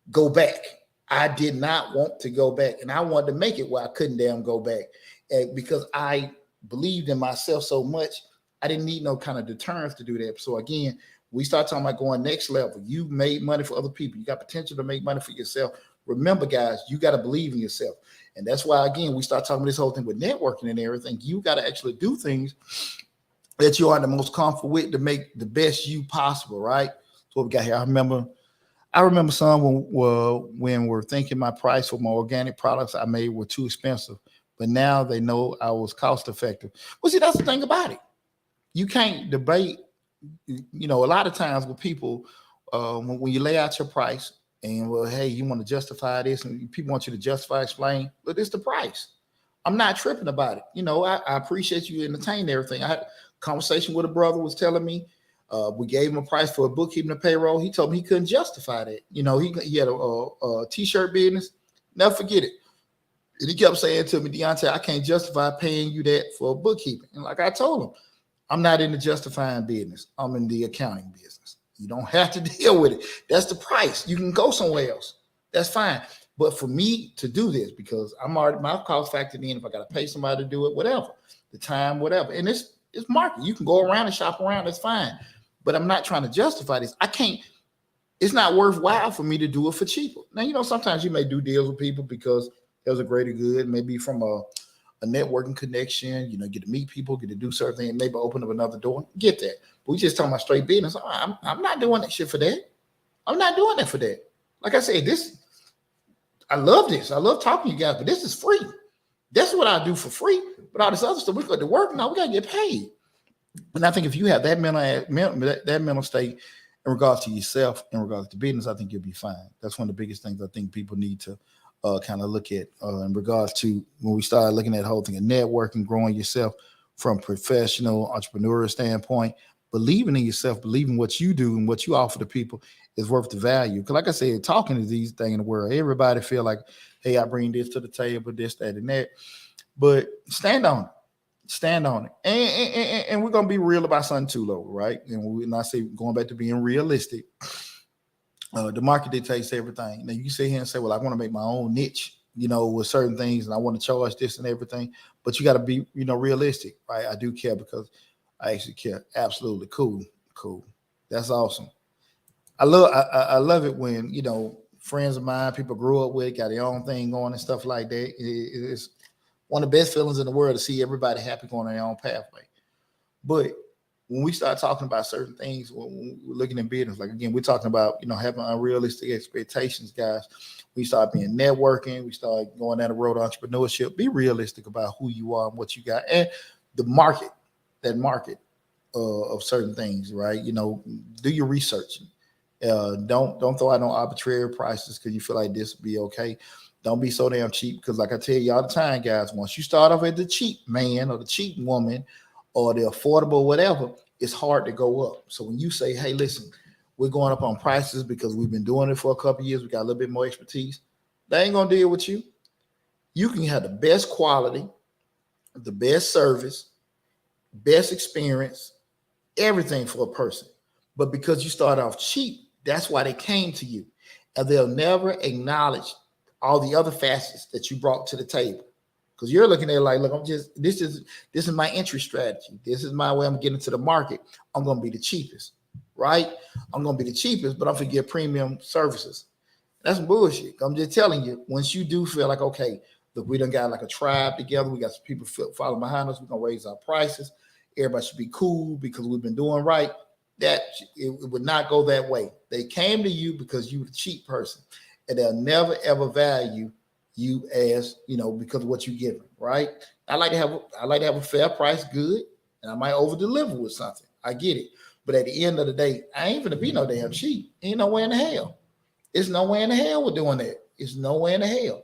A: go back. I did not want to go back. And I wanted to make it where I couldn't damn go back. And because I believed in myself so much, I didn't need no kind of deterrence to do that. So again, we start talking about going next level. You made money for other people. You got potential to make money for yourself. Remember, guys, you got to believe in yourself. And that's why, again, we start talking about this whole thing with networking and everything. You got to actually do things that you are the most comfortable with to make the best you possible, right? So what we got here. I remember some when we're thinking my price for my organic products I made were too expensive, but now they know I was cost effective. Well, see, that's the thing about it. You can't debate. A lot of times with people, when you lay out your price and well, hey, you want to justify this, and people want you to justify, explain, but it's the price. I'm not tripping about it. I appreciate you entertaining everything. I had a conversation with a brother was telling me we gave him a price for a bookkeeping and payroll. He told me he couldn't justify that. He had a t-shirt business. Never forget it. And he kept saying to me, Deonte, I can't justify paying you that for bookkeeping. And like I told him, I'm not in the justifying business. I'm in the accounting business. You don't have to deal with it. That's the price. You can go somewhere else. That's fine. But for me to do this, because I'm already my cost factored in, if I got to pay somebody to do it, whatever, the time, whatever. And it's market. You can go around and shop around. That's fine. But I'm not trying to justify this. I can't. It's not worthwhile for me to do it for cheaper. Now, sometimes you may do deals with people because there's a greater good, maybe from a networking connection, get to meet people, get to do certain things, maybe open up another door. Get that. But we just talking about straight business. I'm not doing that shit for that. I'm not doing that for that. Like I said, I love this. I love talking to you guys, but this is free. That's what I do for free. But all this other stuff, we got to work now. We got to get paid. And I think if you have that mental state in regards to yourself, in regards to business, I think you'll be fine. That's one of the biggest things I think people need to kind of look at in regards to when we start looking at the whole thing of networking, growing yourself from professional entrepreneurial standpoint, believing in yourself, believing what you do and what you offer to people is worth the value. Because like I said, talking to these things in the world, everybody feel like, hey, I bring this to the table, this, that, and that. But stand on it. Stand on it. And we're going to be real about something too, though, right? And we're not saying going back to being realistic. The market dictates everything. Now you sit here and say, well, I want to make my own niche, with certain things, and I want to charge this and everything. But you got to be, realistic, right? I do care because I actually care. Absolutely. Cool. That's awesome. I love it when, friends of mine, people grew up with, got their own thing going and stuff like that. It's one of the best feelings in the world to see everybody happy going on their own pathway. But when we start talking about certain things, when we're looking in business, like again, we're talking about, having unrealistic expectations, guys. We start being networking, we start going down the road of entrepreneurship. Be realistic about who you are and what you got, and the market, that market of certain things, right? Do your research. Don't throw out no arbitrary prices because you feel like this will be okay. Don't be so damn cheap, because like I tell you all the time, guys, once you start off as the cheap man or the cheap woman or the affordable whatever, it's hard to go up. So when you say, hey, listen, we're going up on prices because we've been doing it for a couple of years, we got a little bit more expertise, they ain't going to deal with you. You can have the best quality, the best service, best experience, everything for a person. But because you start off cheap, that's why they came to you. And they'll never acknowledge all the other facets that you brought to the table. Because you're looking at it like, look, this is my entry strategy. This is my way I'm getting to the market. I'm going to be the cheapest, right? I'm going to be the cheapest, but I'm going to get premium services. That's bullshit. I'm just telling you, once you do feel like, okay, look, we done got like a tribe together. We got some people following behind us. We're going to raise our prices. Everybody should be cool because we've been doing right. That it would not go that way. They came to you because you were the cheap person, and they'll never ever value you as, because of what you give them, right? I like to have a fair price, good, and I might over deliver with something. I get it, but at the end of the day, I ain't gonna be no damn cheap. Ain't no way in the hell. It's no way in the hell we're doing that. It's no way in the hell.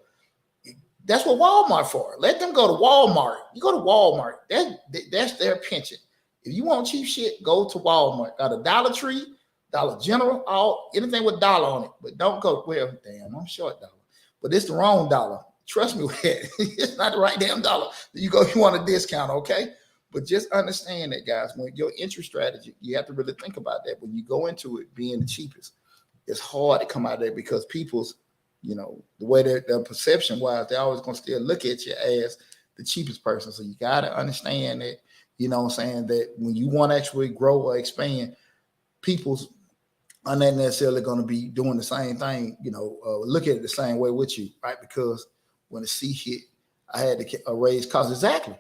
A: That's what Walmart for. Let them go to Walmart. You go to Walmart. That's their pension. If you want cheap shit, go to Walmart. Got a Dollar Tree, Dollar General, anything with dollar on it. But don't go, well, damn, I'm short dollar. But it's the wrong dollar. Trust me with that. It's not the right damn dollar. You want a discount, okay? But just understand that, guys, when your entry strategy, you have to really think about that. When you go into it being the cheapest, it's hard to come out of there because people's, the way their perception wise, they're always going to still look at you as the cheapest person. So you got to understand that, that when you want to actually grow or expand, people's are not necessarily going to be doing the same thing, look at it the same way with you, right? Because when the C hit, I had to raise costs. Exactly.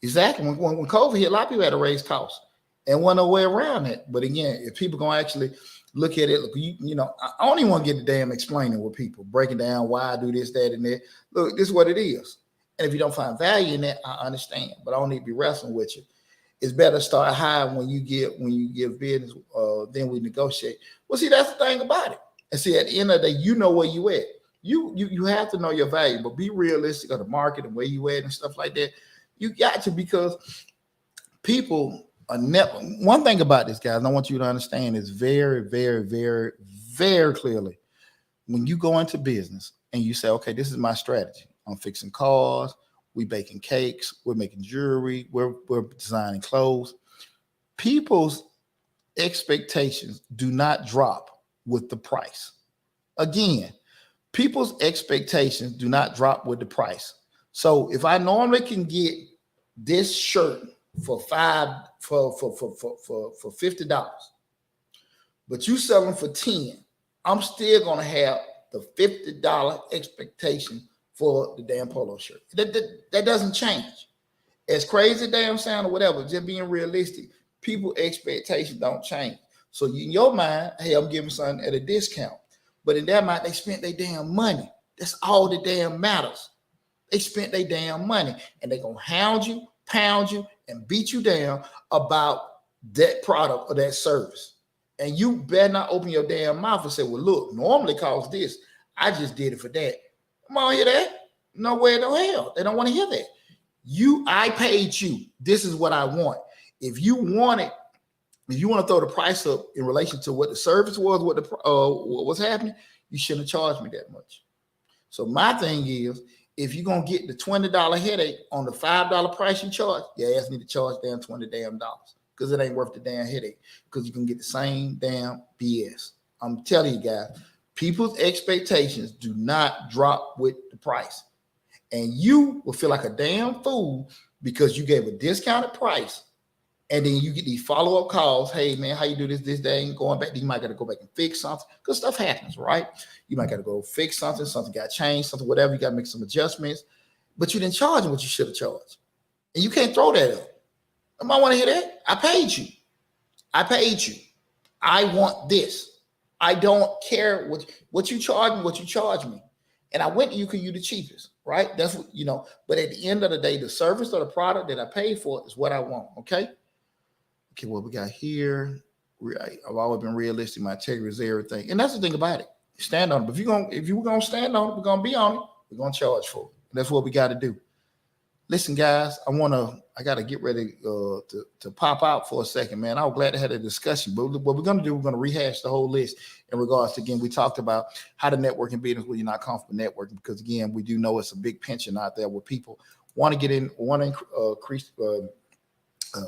A: When COVID hit, a lot of people had to raise costs and wasn't no way around it. But again, if people going to actually look at it, I don't even want to get the damn explaining with people, breaking down why I do this, that, and that. Look, this is what it is. And if you don't find value in that, I understand, but I don't need to be wrestling with you. It's better to start high when you give business then we negotiate. Well, see, that's the thing about it. And see, at the end of the day, you know where you at. You have to know your value, but be realistic of the market and where you at and stuff like that. You got to, because people are never. One thing about this, guys, I want you to understand is very, very, very, very clearly. When you go into business and you say, okay, this is my strategy. I'm fixing cars, we baking cakes, we're making jewelry, we're designing clothes. People's expectations do not drop with the price. Again, people's expectations do not drop with the price. So if I normally can get this shirt for $50, but you sell them for 10, I'm still gonna have the $50 expectation for the damn polo shirt. That doesn't change. As crazy damn sound or whatever, just being realistic, people's expectations don't change. So in your mind, hey, I'm giving something at a discount. But in their mind, they spent their damn money. That's all that damn matters. They spent their damn money, and they're going to hound you, pound you, and beat you down about that product or that service. And you better not open your damn mouth and say, well, look, normally costs this. I just did it for that. Come on, hear that? Nowhere, no hell. They don't want to hear that. I paid you. This is what I want. If you want it, if you want to throw the price up in relation to what the service was, what what's happening, you shouldn't have charged me that much. So my thing is, if you're gonna get the $20 headache on the $5 price you charge, your ass need to charge damn $20 damn dollars, because it ain't worth the damn headache, because you can get the same damn BS. I'm telling you guys, people's expectations do not drop with the price, and you will feel like a damn fool because you gave a discounted price. And then you get these follow-up calls. Hey, man, how you do this day? Ain't going back. You might got to go back and fix something, because stuff happens, right? You might got to go fix something. Something got changed, something, whatever. You got to make some adjustments. But you didn't charge them what you should have charged. And you can't throw that up. I might want to hear that. I paid you. I paid you. I want this. I don't care what you charge me, what you charge me. And I went to you because you're the cheapest, right? That's what, but at the end of the day, the service or the product that I paid for is what I want, okay? Okay, what we got here, I've always been realistic. My integrity is everything. And that's the thing about it. Stand on it. But if you're going to stand on it, we're going to be on it. We're going to charge for it. That's what we got to do. Listen, guys, I got to get ready to pop out for a second, man. I was glad to have a discussion. But what we're going to do, we're going to rehash the whole list in regards to, again, we talked about how to network in business when you're not comfortable networking, because, again, we do know it's a big penchant out there where people want to get in, want to increase,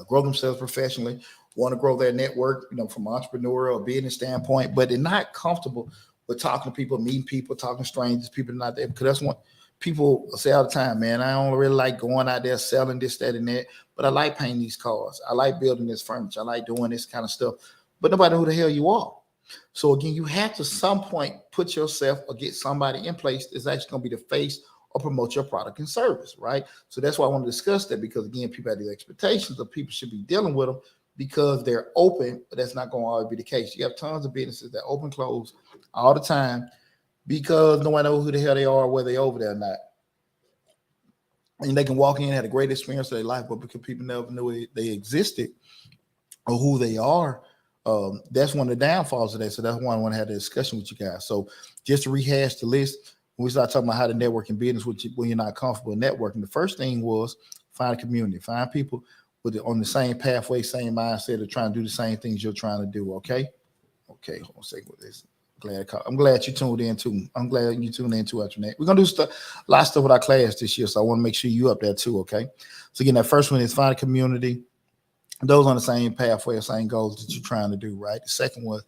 A: grow themselves professionally, want to grow their network, from an entrepreneurial or business standpoint, but they're not comfortable with talking to people, meeting people, talking to strangers, people not there, because that's what people say all the time, man. I don't really like going out there selling this, that, and that, but I like painting these cars. I like building this furniture. I like doing this kind of stuff, but nobody knows who the hell you are. So again, you have to some point put yourself or get somebody in place that's actually going to be the face or promote your product and service, right? So that's why I want to discuss that, because again, people have these expectations of people should be dealing with them because they're open, but that's not going to always be the case. You have tons of businesses that open, close all the time because no one knows who the hell they are or whether they're over there or not. And they can walk in and have a great experience of their life, but because people never knew they existed or who they are, that's one of the downfalls of that. So that's why I want to have a discussion with you guys. So just to rehash the list, when we start talking about how to network in business when you're not comfortable in networking, the first thing was find a community, find people on the same pathway, same mindset of trying to do the same things you're trying to do. Okay. Hold on a second with this. I'm glad you tuned in too. I'm glad you tuned in too after that. We're gonna do a lot of stuff with our class this year, so I want to make sure you up there too. Okay. So again, that first one is find a community. Those on the same pathway, same goals that you're trying to do, right? The second one,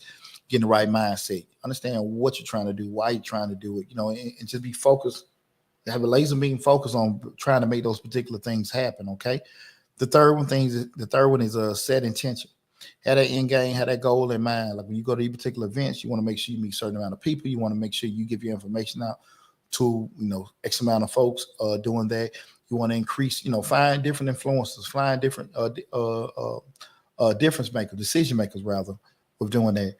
A: getting the right mindset. Understand what you're trying to do, why you're trying to do it, and just be focused. Have a laser beam focus on trying to make those particular things happen. Okay. The third one is set intention. Have that end game, have that goal in mind. Like when you go to these particular events, you want to make sure you meet a certain amount of people. You want to make sure you give your information out to, X amount of folks doing that. You want to increase, find different influencers, find different difference makers, decision makers rather, with doing that.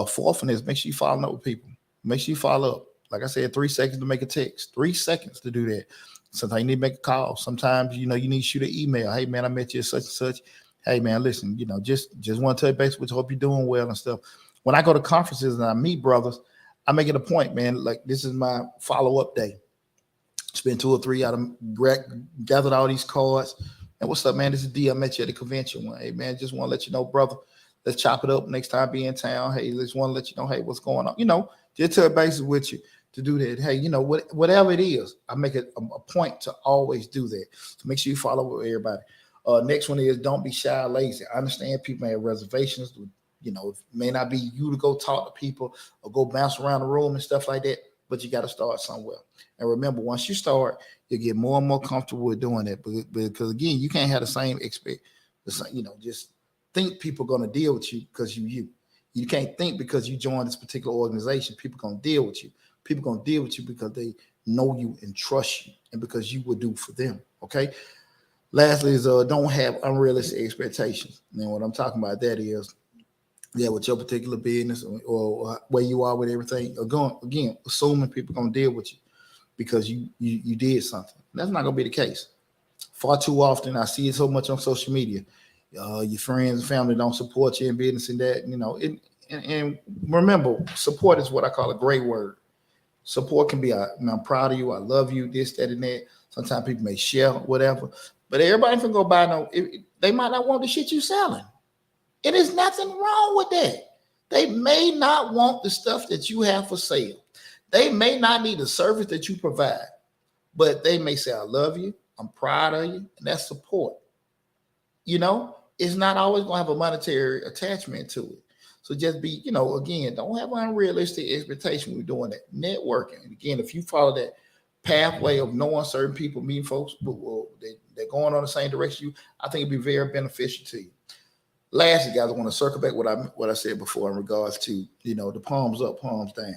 A: Fourth one is make sure you follow up with people. Make sure you follow up. Like I said, 3 seconds to make a text, 3 seconds to do that. Sometimes you need to make a call. Sometimes, you need to shoot an email. Hey man, I met you at such and such. hey man, listen, just want to touch base with you. Hope you're doing well and stuff. When I go to conferences and I meet brothers, I make it a point, man. Like this is my follow up day. Spend 2 or 3 out of gathered all these cards. And what's up, man? This is D. I met you at the convention. Hey man, just want to let you know, brother. Let's chop it up next time be in town. Hey, just want to let you know, hey, what's going on? Just touch base with you to do that. Hey, whatever it is, I make it a point to always do that. So make sure you follow with everybody. Next one is don't be shy or lazy. I understand people may have reservations. It may not be you to go talk to people or go bounce around the room and stuff like that, but you got to start somewhere. And remember, once you start, you get more and more comfortable with doing that. Because again, you can't have the same just think people are going to deal with you because you. You can't think because you joined this particular organization, people are going to deal with you. People are going to deal with you because they know you and trust you and because you will do for them. Okay. Lastly is don't have unrealistic expectations. And what I'm talking about that is, with your particular business or where you are with everything, again, assuming people are going to deal with you because you did something. That's not going to be the case. Far too often, I see it so much on social media. Your friends and family don't support you in business and that, and remember, support is what I call a great word. Support can be, I'm proud of you, I love you, this, that, and that. Sometimes people may share whatever, but everybody can go buy they might not want the shit you selling. It is nothing wrong with that. They may not want the stuff that you have for sale. They may not need the service that you provide, but they may say, I love you, I'm proud of you, and that's support. It's not always going to have a monetary attachment to it. So just be, again, don't have unrealistic expectation when you're doing that. Networking. And again, if you follow that pathway of knowing certain people, meeting folks, they're going on the same direction I think it'd be very beneficial to you. Lastly, guys, I want to circle back what I said before in regards to, the palms up, palms down.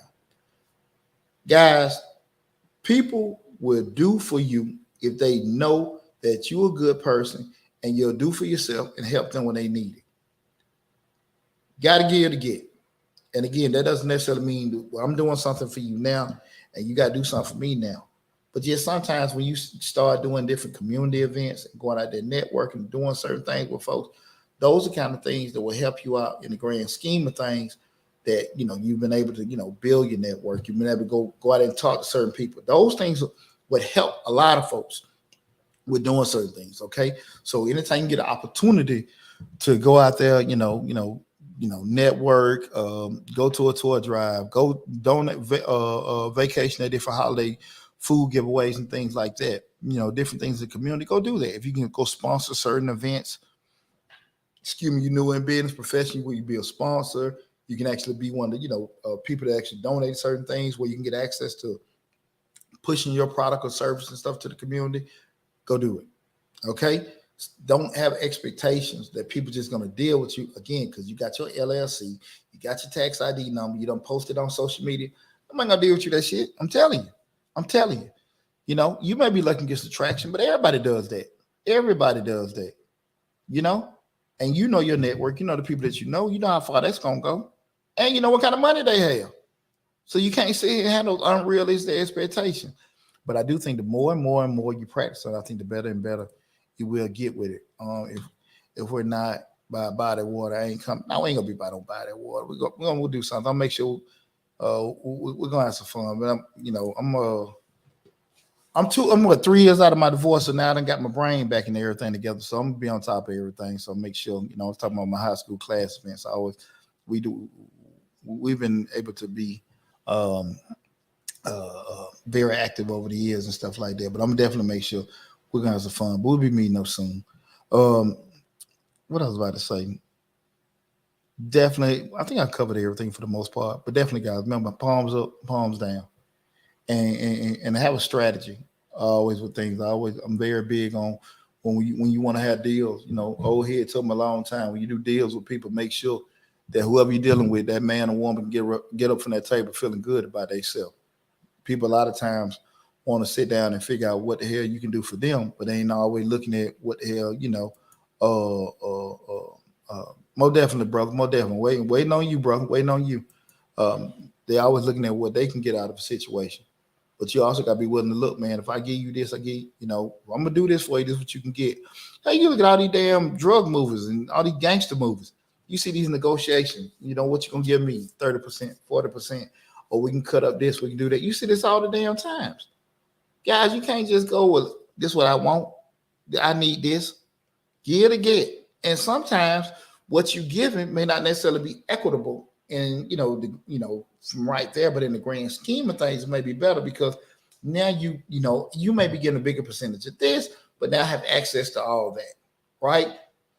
A: Guys, people will do for you if they know that you're a good person and you'll do for yourself and help them when they need it. Got to give to get. And again, that doesn't necessarily mean I'm doing something for you now and you got to do something for me now. But just sometimes when you start doing different community events and going out there networking and doing certain things with folks, those are kind of things that will help you out in the grand scheme of things that, you've been able to, build your network. You've been able to go out and talk to certain people. Those things would help a lot of folks with doing certain things. Okay. So anytime you get an opportunity to go out there, network, go to a tour drive, go donate vacation at different holiday food giveaways and things like that, different things in the community, go do that. If you can go sponsor certain events, you're new in business profession, where you be a sponsor, you can actually be one of the, people that actually donate certain things where you can get access to pushing your product or service and stuff to the community, go do it. Okay. Don't have expectations that people just going to deal with you again, because you got your LLC, you got your tax ID number, you don't post it on social media. I'm not going to deal with you that shit. I'm telling you. You may be looking to get some traction, but everybody does that. Everybody does that. And your network, the people that you know how far that's going to go. And you know what kind of money they have. So you can't sit here and have those unrealistic expectations. But I do think the more and more and more you practice it, I think the better and better you will get with it. If we're not by that water, I ain't coming. No, we ain't gonna be by that water. We're gonna do something. I'll make sure we're gonna have some fun. But I'm 3 years out of my divorce, so now I done got my brain back and everything together. So I'm gonna be on top of everything. So make sure, I was talking about my high school class events. We've been able to be very active over the years and stuff like that. But I'm definitely make sure we're gonna have some fun. But we'll be meeting up soon. What I was about to say. Definitely, I think I covered everything for the most part. But definitely, guys, remember, palms up, palms down, and have a strategy. Always with things. I'm very big on when you want to have deals. Old head told me a long time, when you do deals with people, make sure that whoever you're dealing with, that man or woman, get up from that table feeling good about themselves. People a lot of times want to sit down and figure out what the hell you can do for them, but they ain't always looking at what the hell, more definitely, brother, more definitely. Waiting on you, brother, waiting on you. They're always looking at what they can get out of a situation. But you also got to be willing to look, man. If I give you this, I'm gonna do this for you. This is what you can get. Hey, you look at all these damn drug movies and all these gangster movies. You see these negotiations. You know what you gonna give me? 30%, 40%, or we can cut up this. We can do that. You see this all the damn times, guys. You can't just go with this. Is what I want. I need this. Give to get. And sometimes what you giving may not necessarily be equitable, and from right there. But in the grand scheme of things, it may be better because now you may be getting a bigger percentage of this, but now have access to all that, right?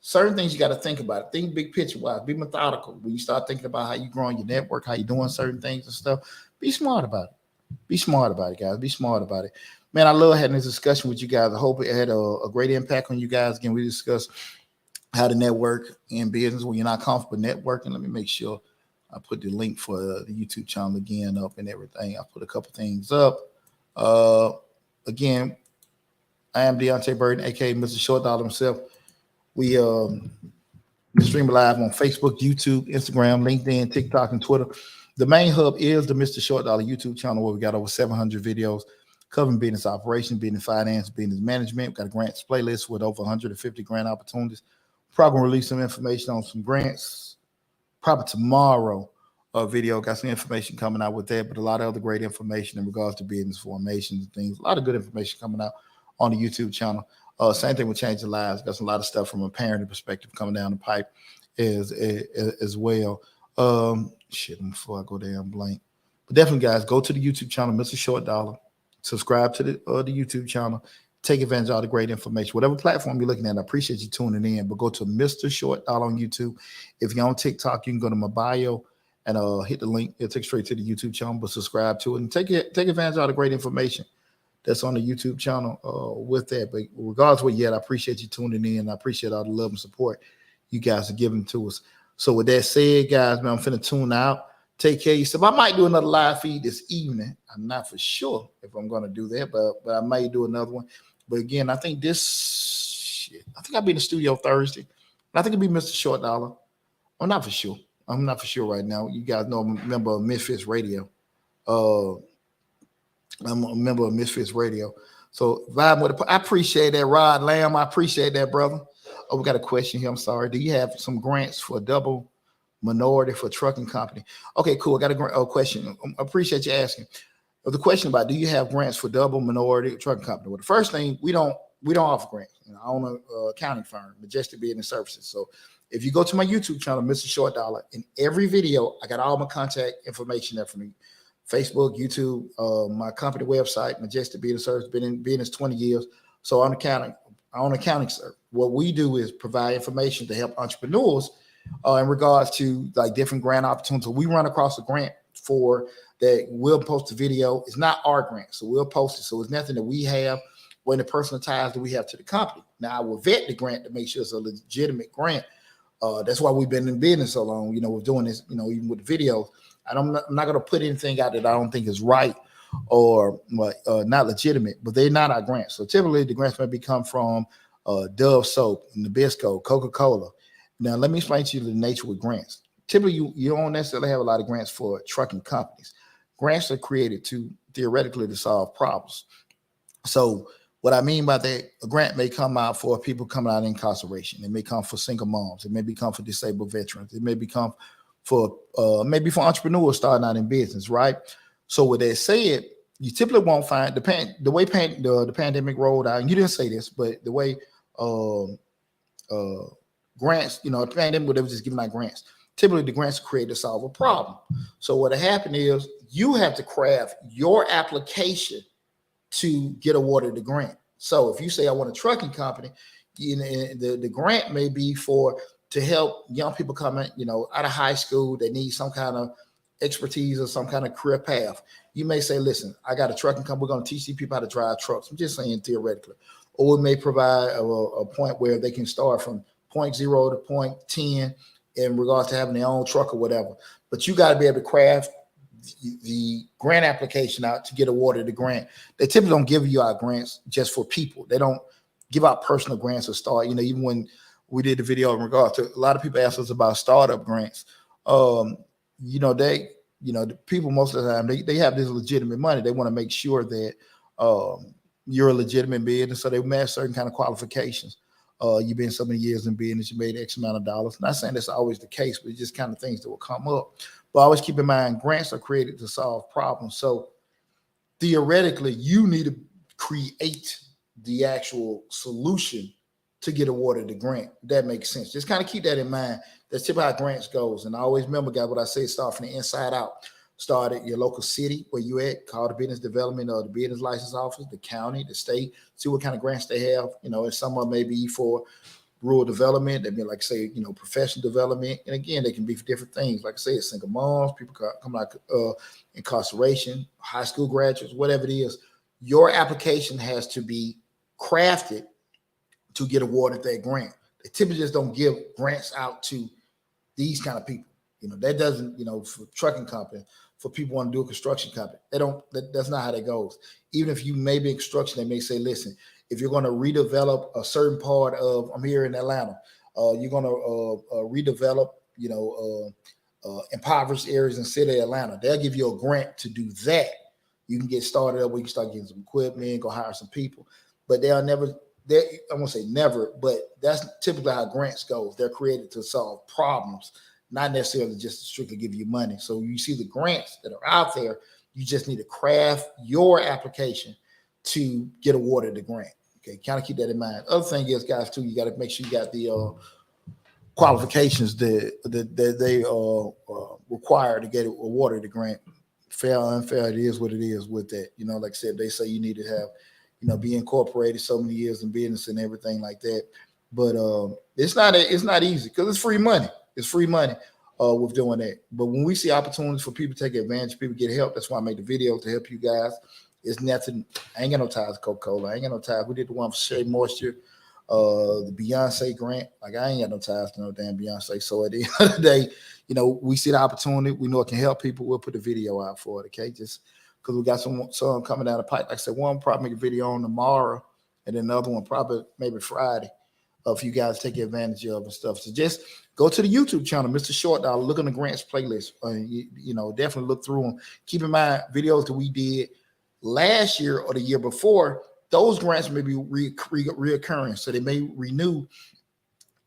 A: Certain things you got to think about it. Think big picture wise. Be methodical. When you start thinking about how you growing your network, how you doing certain things and stuff, be smart about it. Be smart about it, guys. Be smart about it. Man, I love having this discussion with you guys. I hope it had a great impact on you guys. Again, we discussed how to network in business when you're not comfortable networking. Let me make sure I put the link for the YouTube channel again up and everything. I put a couple things up. Again, I am Deonte Burden, aka Mr. Short Dollar himself. We stream live on Facebook, YouTube, Instagram, LinkedIn, TikTok, and Twitter. The main hub is the Mr. Short Dollar YouTube channel, where we got over 700 videos covering business operations, business finance, business management. We've got a grants playlist with over 150 grant opportunities. Probably gonna release some information on some grants probably tomorrow. Video got some information coming out with that, but a lot of other great information in regards to business formations and things. A lot of good information coming out on the YouTube channel. Same thing with Changing Lives. Got a lot of stuff from a parenting perspective coming down the pipe as well. Before I go down blank. But definitely, guys, go to the YouTube channel, Mr. Short Dollar. Subscribe to the YouTube channel. Take advantage of all the great information. Whatever platform you're looking at, I appreciate you tuning in. But go to Mr. Short Dollar on YouTube. If you're on TikTok, you can go to my bio and hit the link. It'll take straight to the YouTube channel, but subscribe to it and take advantage of all the great information that's on the YouTube channel with that. But regardless of what yet, I appreciate you tuning in. I appreciate all the love and support you guys are giving to us. So with that said, guys, man, I'm finna tune out. Take care of yourself. I might do another live feed this evening. I'm not for sure if I'm going to do that, but I may do another one. But again, I think I'll be in the studio Thursday. I think it'll be Mr. Short Dollar. I'm not for sure. I'm not for sure right now. You guys know I'm a member of Misfits Radio. I'm a member of Misfits Radio. So vibe with it. I appreciate that, Rod Lamb. I appreciate that, brother. Oh, we got a question here. I'm sorry. Do you have some grants for double minority for trucking company? Okay, cool. I got a question. I appreciate you asking. The question about, do you have grants for double minority trucking company? Well, the first thing, we don't offer grants. I own an accounting firm, Majestic Business Services. So if you go to my YouTube channel, Mr. Short Dollar, in every video, I got all my contact information there for me. Facebook, YouTube, my company website, Majestic Business Services, been in business 20 years. So I own accounting service. What we do is provide information to help entrepreneurs in regards to like different grant opportunities. So we run across a grant for that, we'll post a video. It's not our grant, so we'll post it. So it's nothing that we have or any personal ties that we have to the company. Now I will vet the grant to make sure it's a legitimate grant. That's why we've been in business so long. We're doing this, even with the videos. I'm not going to put anything out that I don't think is right or not legitimate, but they're not our grants. So typically the grants may come from Dove Soap, Nabisco, Coca-Cola. Now let me explain to you the nature with grants. Typically you don't necessarily have a lot of grants for trucking companies. Grants are created theoretically to solve problems. So what I mean by that, a grant may come out for people coming out of incarceration. It may come for single moms. It may become for disabled veterans. It may become for maybe for entrepreneurs starting out in business, right? So with that said, you typically won't find the way the pandemic rolled out. And you didn't say this, but the way grants, the pandemic, they were just giving out grants. Typically, the grants are created to solve a problem. So what happened is you have to craft your application to get awarded the grant. So if you say I want a trucking company, the grant may be to help young people coming, out of high school that need some kind of expertise or some kind of career path. You may say, listen, I got a trucking company. We're going to teach these people how to drive trucks. I'm just saying theoretically. Or we may provide a point where they can start from point 0 to point 10 in regards to having their own truck or whatever. But you got to be able to craft the grant application out to get awarded the grant. They typically don't give you out grants just for people. They don't give out personal grants or start. Even when we did the video in regards to, a lot of people ask us about startup grants. They the people most of the time they have this legitimate money. They want to make sure that you're a legitimate business, so they match certain kind of qualifications. You've been so many years in business, you made X amount of dollars. Not saying that's always the case, but it's just kind of things that will come up. But always keep in mind, grants are created to solve problems. So theoretically, you need to create the actual solution to get awarded the grant. That makes sense. Just kind of keep that in mind. That's typically how grants goes. And I always remember, guys, what I say, start from the inside out. Start at your local city where you at, call the business development or the business license office, the county, the state, see what kind of grants they have. And some of them may be for rural development. They may, like say, professional development. And again, they can be for different things. Like I say, single moms, people come out incarceration, high school graduates, whatever it is. Your application has to be crafted to get awarded that grant. They typically just don't give grants out to these kind of people. That doesn't, for trucking company, for people want to do a construction company. That's not how that goes. Even if you may be in construction, they may say, listen, if you're going to redevelop a certain part of, I'm here in Atlanta, you're going to redevelop, impoverished areas in the city of Atlanta. They'll give you a grant to do that. You can get started up where you can start getting some equipment, go hire some people. But I won't say never, but that's typically how grants go. They're created to solve problems, not necessarily just to strictly give you money. So you see the grants that are out there, you just need to craft your application to get awarded the grant. Okay, kind of keep that in mind. Other thing is, guys, too, you got to make sure you got the qualifications that they require to get awarded the grant. Fair or unfair, it is what it is with that. Like I said, they say you need to have, be incorporated so many years in business and everything like that. But it's not easy because it's free money. It's free money with doing that. But when we see opportunities for people to take advantage, people get help. That's why I make the video to help you guys. It's nothing. I ain't got no ties to Coca-Cola. I ain't got no ties. We did the one for Shea Moisture, the Beyonce grant. Like I ain't got no ties to no damn Beyonce. So at the end of the day, we see the opportunity. We know it can help people. We'll put the video out for it. Okay, just because we got some coming down the pipe. Like I said, one probably make a video on tomorrow, and then another one probably maybe Friday. If you guys take advantage of and stuff. So just go to the YouTube channel, Mr. Short Dollar, look on the grants playlist. Definitely look through them. Keep in mind, videos that we did last year or the year before, those grants may be reoccurring. So they may renew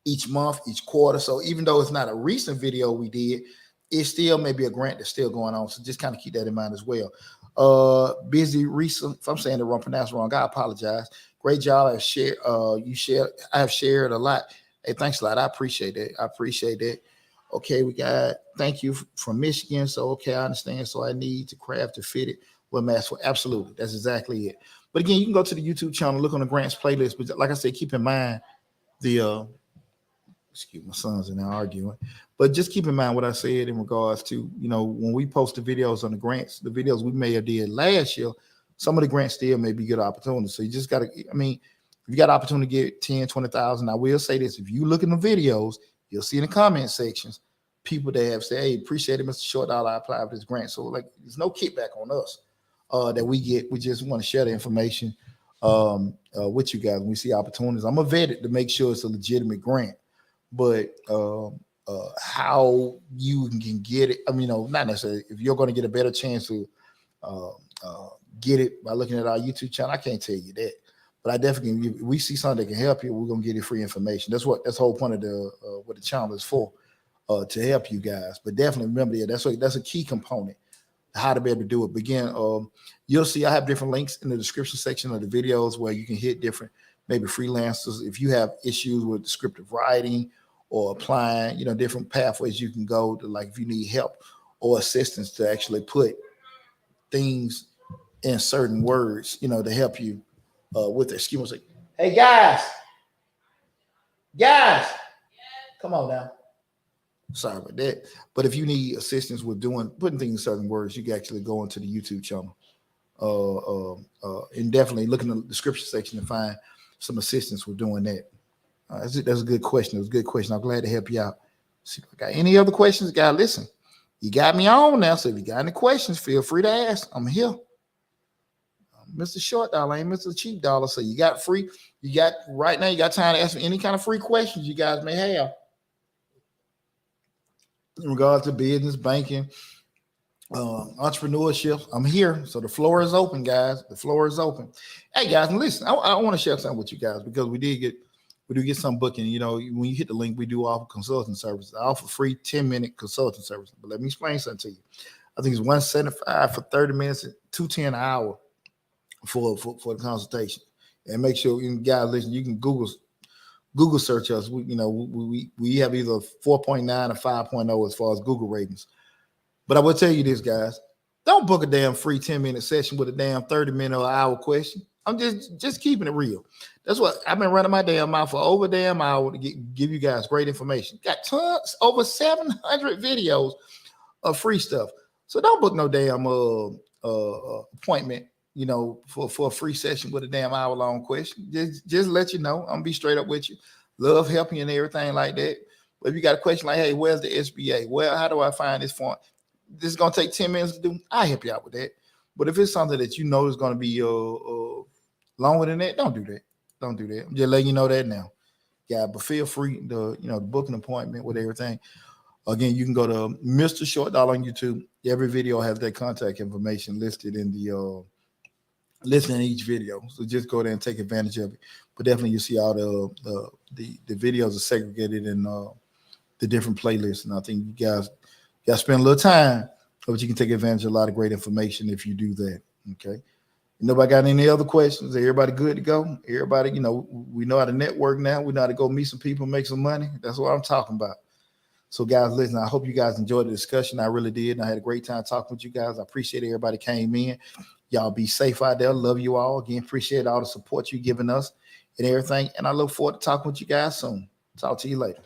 A: each month, each quarter. So even though it's not a recent video we did, it still may be a grant that's still going on. So just kind of keep that in mind as well. Busy recent, if I'm saying it wrong, pronounced wrong, I apologize. Great job. I have shared a lot. Hey, thanks a lot. I appreciate that. Okay, we got thank you from Michigan. So okay, I understand. So I need to craft to fit it with mass for absolutely. That's exactly it. But again, you can go to the YouTube channel, look on the grants playlist. But like I said, keep in mind the excuse my sons in there arguing. But just keep in mind what I said in regards to, when we post the videos on the grants, the videos we may have did last year, some of the grants still may be good opportunities. So you just got to, if you got opportunity to get 10, 20,000, I will say this, if you look in the videos, you'll see in the comment sections, people that have said, hey, appreciate it, Mr. Short Dollar, I applied for this grant. So like, there's no kickback on us that we get. We just want to share the information with you guys when we see opportunities. I'm going to vet it to make sure it's a legitimate grant. But how you can get it, not necessarily. If you're going to get a better chance to get it by looking at our YouTube channel, I can't tell you that. But I definitely, if we see something that can help you, we're going to give you free information. That's the whole point of what the channel is for, to help you guys. But definitely remember, that's a key component, how to be able to do it. But again, you'll see I have different links in the description section of the videos where you can hit different, maybe freelancers. If you have issues with descriptive writing or applying, different pathways you can go to, like if you need help or assistance to actually put things in certain words, to help you with it. Excuse me. Hey guys, come on now. Sorry about that. But if you need assistance with putting things in certain words, you can actually go into the YouTube channel and definitely look in the description section and find some assistance with doing that. That's a good question. It was a good question. I'm glad to help you out. See if I got any other questions, guys. Listen, you got me on now. So if you got any questions, feel free to ask. I'm here. Mr. Short Dollar ain't Mr. Cheap Dollar. So you got right now, you got time to ask me any kind of free questions you guys may have in regards to business, banking, entrepreneurship. I'm here, so the floor is open, guys. The floor is open. Hey, guys, and listen, I want to share something with you guys because we do get some booking. You know, when you hit the link, we do offer consulting services. I offer free 10-minute consulting service. But let me explain something to you. I think it's $175 for 30 minutes, and $210 an hour for the consultation. And make sure you guys listen. You can Google search us. We have either 4.9 or 5.0 as far as Google ratings. But I will tell you this, guys. Don't book a damn free 10-minute session with a damn 30-minute or hour question. I'm just keeping it real. That's what I've been running my damn mouth for over a damn hour to give you guys great information. Got tons, over 700 videos of free stuff. So don't book no damn appointment, for a free session with a damn hour-long question. Just let you know. I'm gonna be straight up with you. Love helping you and everything like that. But if you got a question like, hey, where's the SBA? Well, how do I find this form? This is gonna take 10 minutes to do. I'll help you out with that. But if it's something that you know is gonna be longer than that, don't do that. Don't do that. I'm just letting you know that now. Yeah, but feel free to book an appointment with everything. Again, you can go to Mr. Short Dollar on YouTube. Every video has that contact information listed in the listed in each video. So just go there and take advantage of it. But definitely you see all the videos are segregated in the different playlists. And I think you guys got to spend a little time, but you can take advantage of a lot of great information if you do that. Okay. Nobody got any other questions? Everybody good to go? Everybody, we know how to network now. We know how to go meet some people, make some money. That's what I'm talking about. So guys, listen, I hope you guys enjoyed the discussion. I really did. And I had a great time talking with you guys. I appreciate everybody came in. Y'all be safe out there. Love you all. Again, appreciate all the support you've given us and everything. And I look forward to talking with you guys soon. Talk to you later.